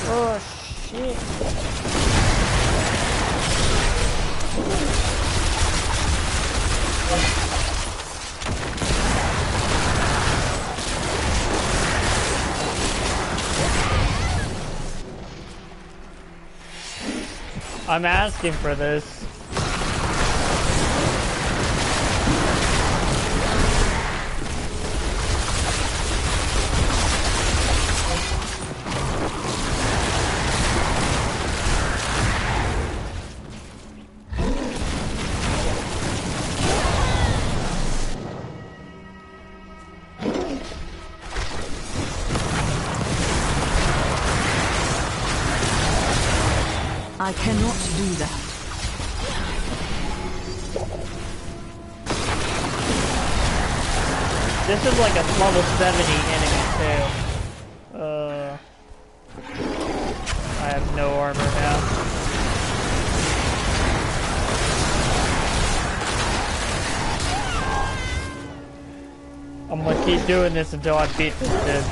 Oh, shit. I'm asking for this. I cannot do that. This is like a level 70 enemy too. I have no armor now. I'm gonna keep doing this until I beat this dude.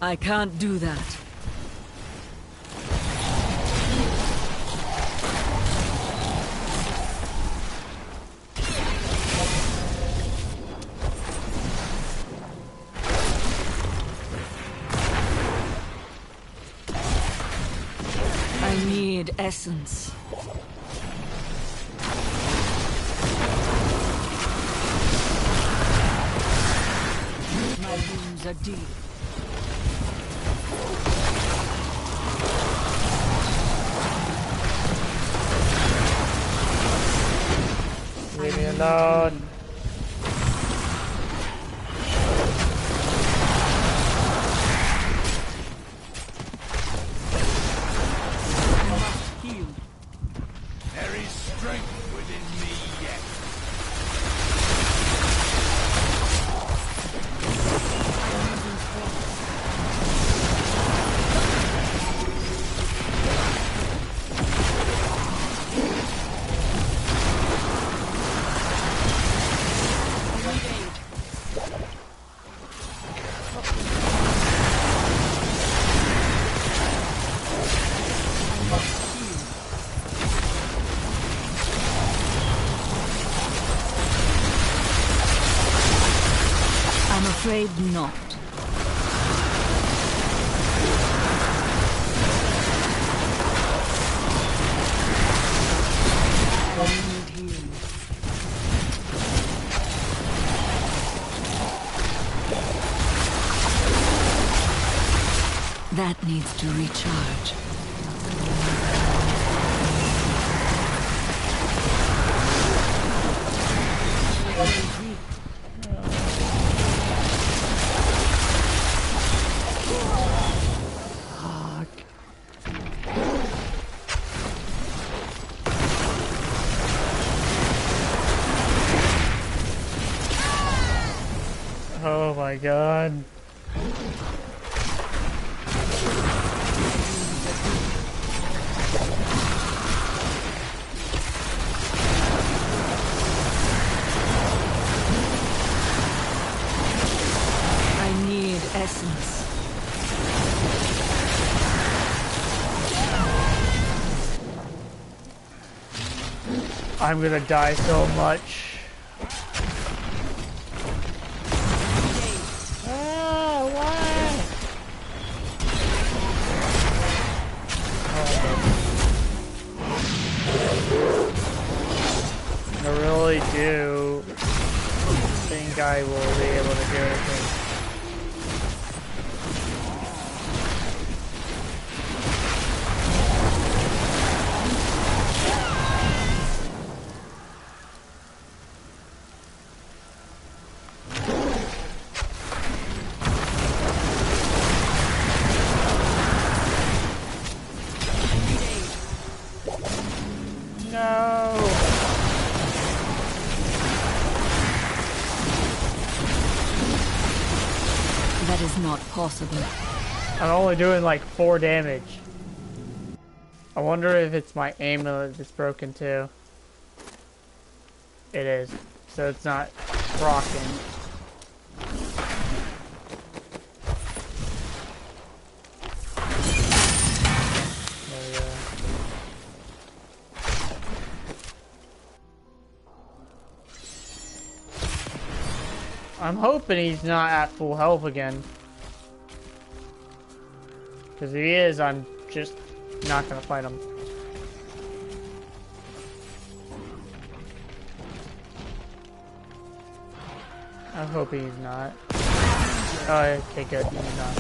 I can't do that. I need essence. My wounds are deep. Leave me alone. There is strength within me yet. I'm afraid not. I need healing. That needs to recharge. Oh my god. I need essence. I'm gonna die so much. Ah, why? I really do think I will be able to do anything. No. That is not possible. I'm only doing like 4 damage. I wonder if it's my amulet that's broken too. It is. So it's not rocking. There we go. I'm hoping he's not at full health again. Because if he is, I'm just not gonna fight him. I'm hoping he's not. Oh, okay, good. He's not.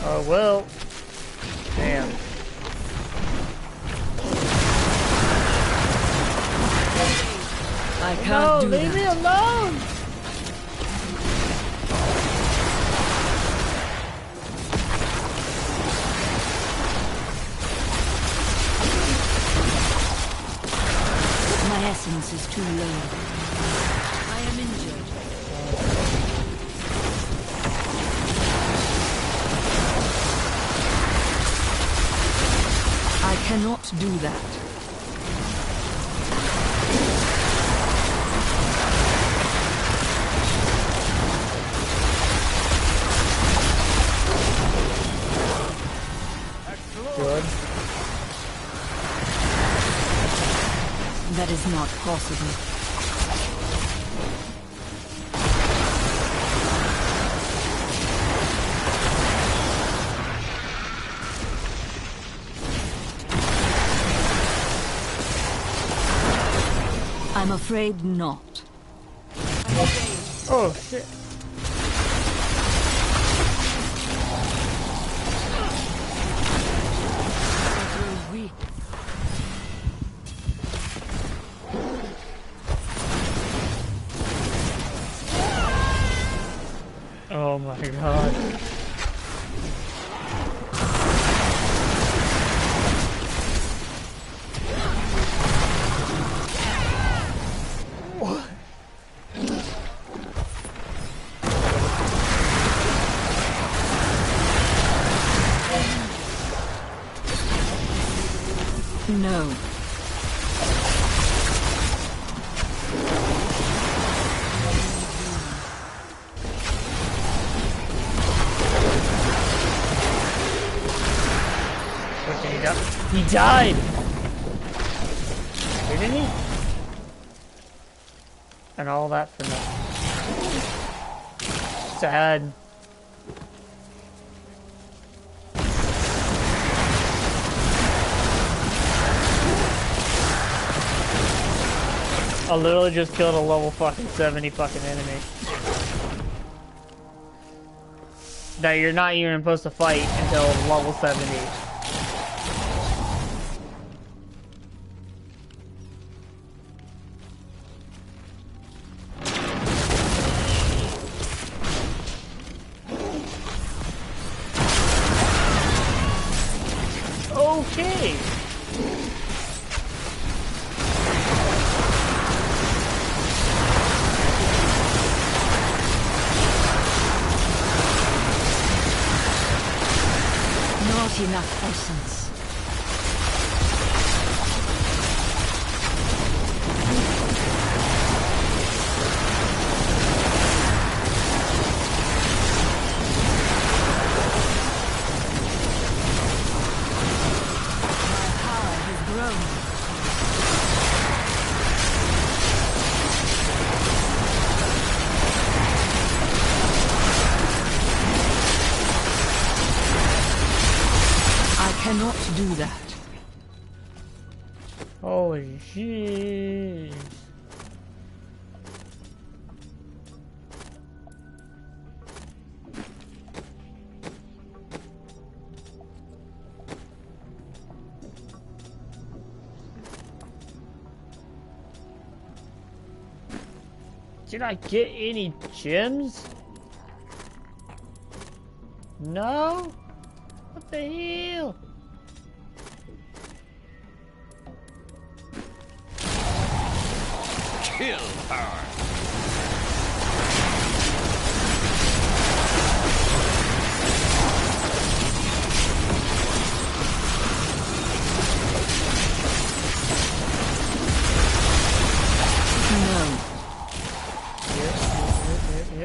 Oh, well. Damn. I can't do leave that. me alone! My essence is too low. I am injured. I cannot do that. Good. That is not possible. I'm afraid not. Oh, shit. Weak. Oh my god. What? No. He died! Didn't he? And all that for nothing. Sad. I literally just killed a level fucking 70 fucking enemy. That you're not even supposed to fight until level 70. cave. Not enough essence. Cannot do that. Holy shit. Did I get any gems? No? What the hell? Kill her!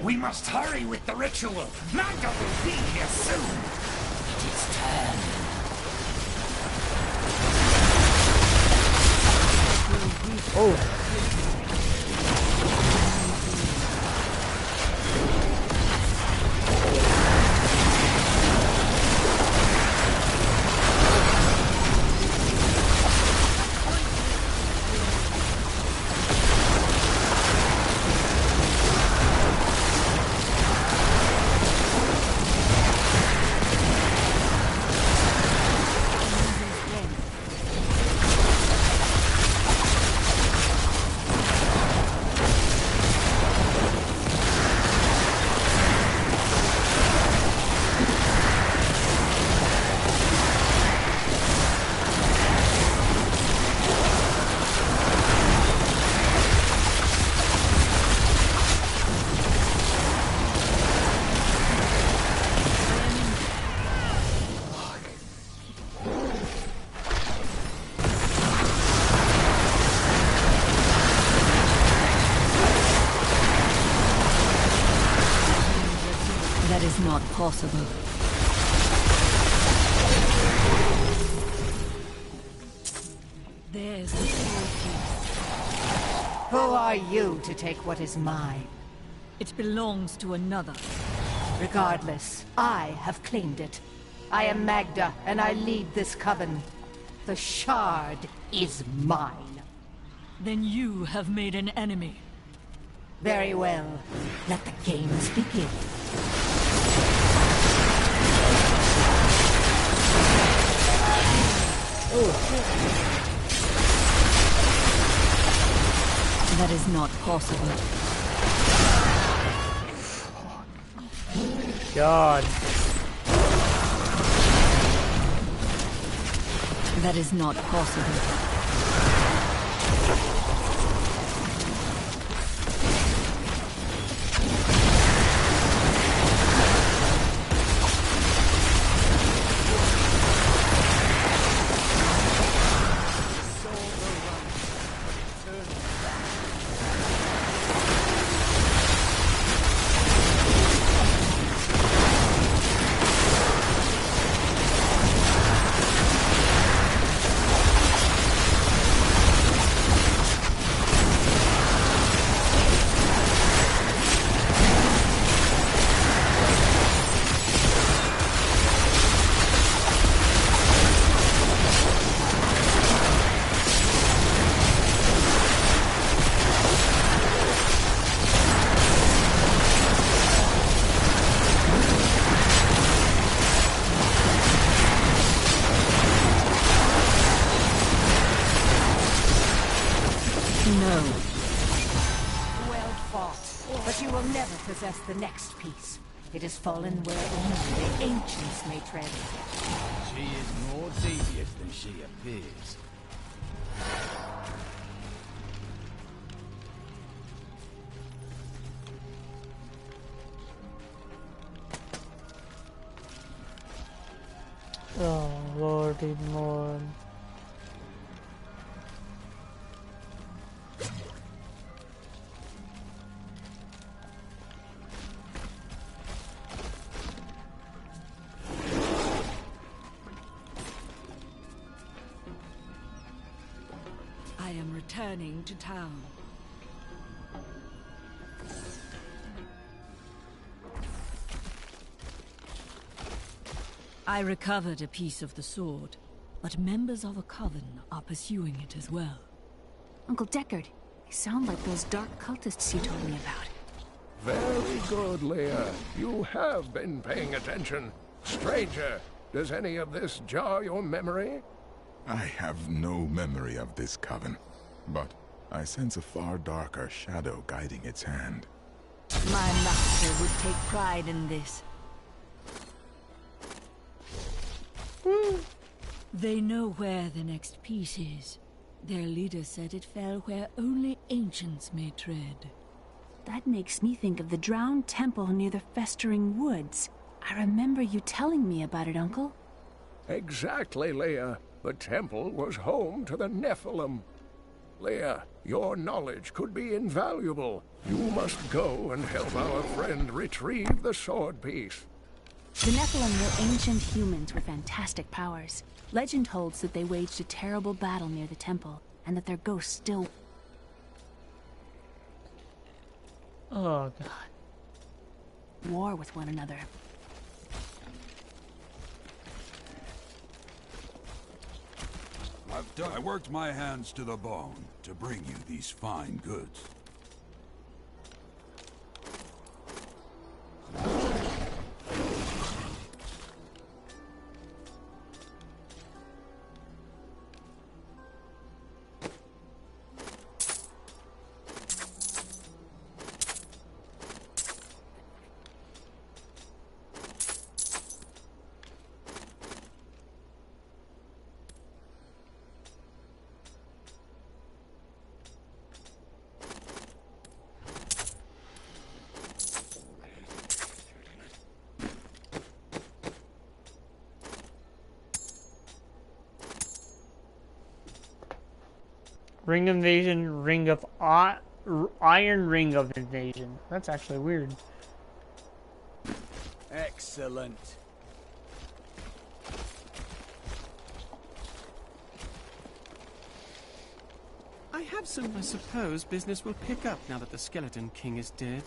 We must hurry with the ritual. Magda will be here soon. It is time. Oh. That is not possible. There's the Who are you to take what is mine? It belongs to another. Regardless, I have claimed it. I am Magda, and I lead this coven. The shard is mine. Then you have made an enemy. Very well. Let the games begin. That is not possible. God. That is not possible. No. Well fought, but you will never possess the next piece. It has fallen where only the ancients may tread. She is more devious than she appears. Oh, lordy lord. I am returning to town. I recovered a piece of the sword, but members of a coven are pursuing it as well. Uncle Deckard, they sound like those dark cultists you told me about. Very good, Leah. You have been paying attention. Stranger, does any of this jar your memory? I have no memory of this coven, but I sense a far darker shadow guiding its hand. My master would take pride in this. They know where the next piece is. Their leader said it fell where only ancients may tread. That makes me think of the drowned temple near the festering woods. I remember you telling me about it, Uncle. Exactly, Leah. The temple was home to the Nephilim. Leah, your knowledge could be invaluable. You must go and help our friend retrieve the sword piece. The Nephilim were ancient humans with fantastic powers. Legend holds that they waged a terrible battle near the temple, and that their ghosts still... Oh, God. ...war with one another. I worked my hands to the bone to bring you these fine goods. Ring invasion, ring of iron ring of invasion. That's actually weird. Excellent. I have some... I suppose business will pick up now that the Skeleton King is dead.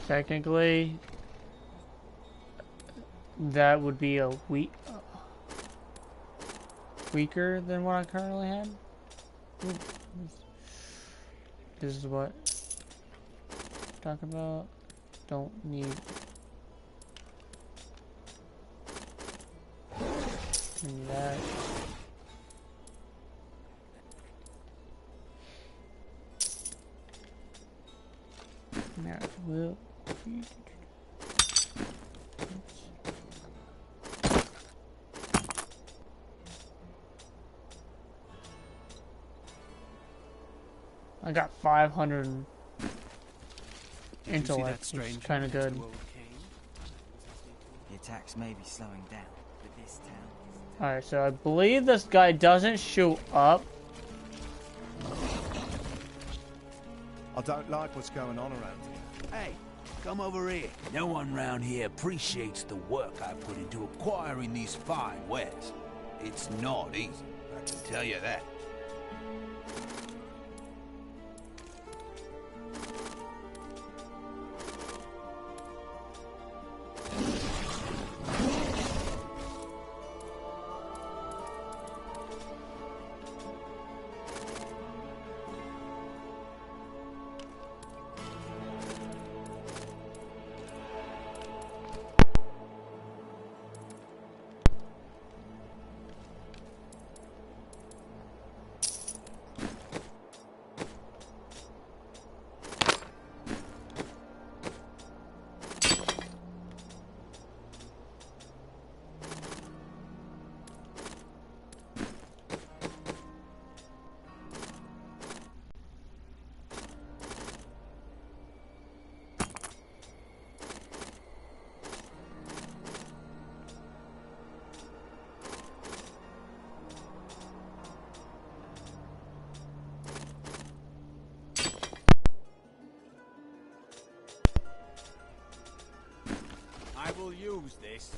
Technically, that would be a weaker than what I currently had. Ooh. This is what talk about. Don't need. Give me that. Now it will. I got 500 intellect, which is kind of good. The attacks may be slowing down, but this town... Alright, so I believe this guy doesn't show up. I don't like what's going on around here. Hey, come over here. No one round here appreciates the work I put into acquiring these fine wares. It's not easy, I can tell you that. use this.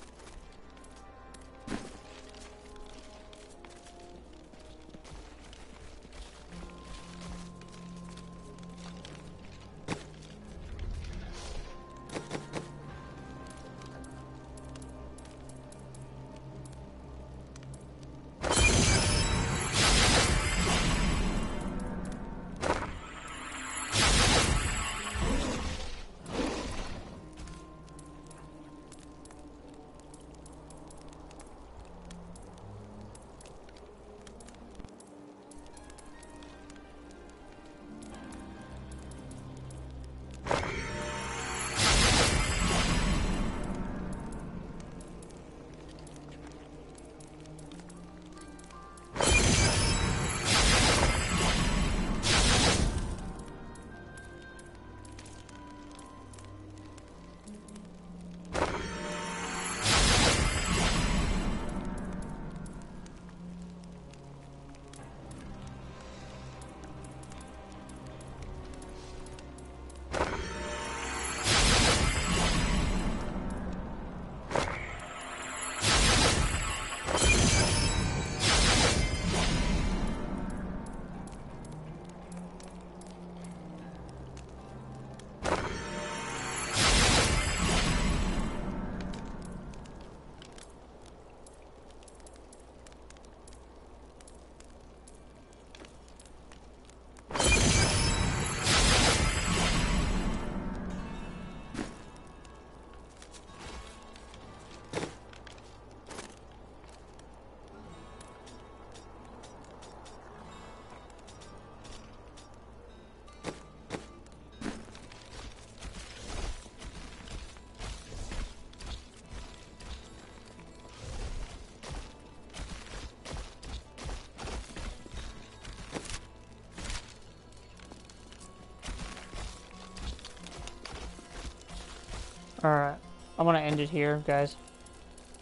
Alright, I'm gonna end it here, guys.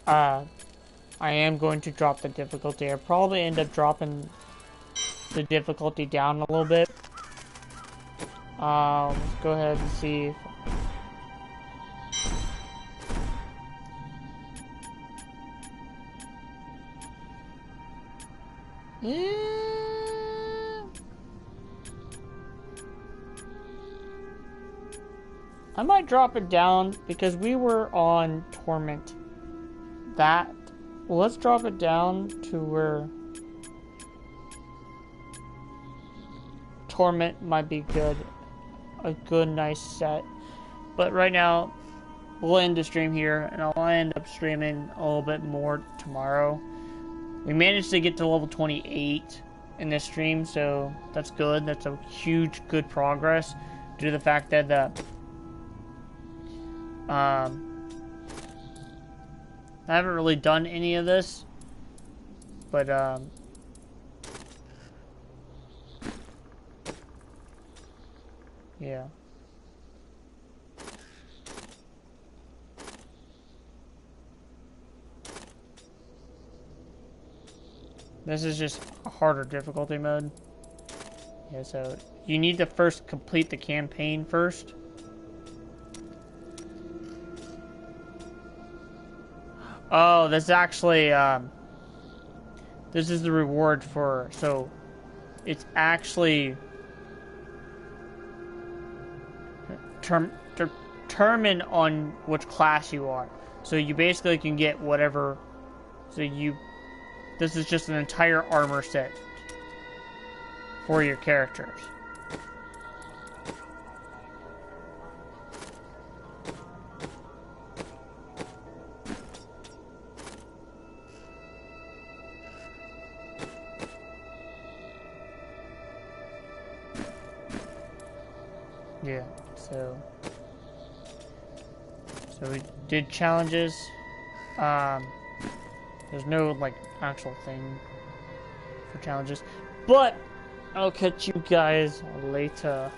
I am going to drop the difficulty. I probably end up dropping the difficulty down a little bit. Let's go ahead and see if... I might drop it down because we were on Torment. Let's drop it down to where Torment might be good. A good, nice set. But right now, we'll end the stream here, and I'll end up streaming a little bit more tomorrow. We managed to get to level 28 in this stream, so that's good. That's a huge, good progress due to the fact that I haven't really done any of this, but yeah. This is just a harder difficulty mode. Yeah, so you need to first complete the campaign first. Oh, this actually, this is the reward for, so it's actually determined on which class you are. So you basically can get whatever, this is just an entire armor set for your characters. Yeah, so we did challenges. There's no, like, actual thing for challenges. But I'll catch you guys later.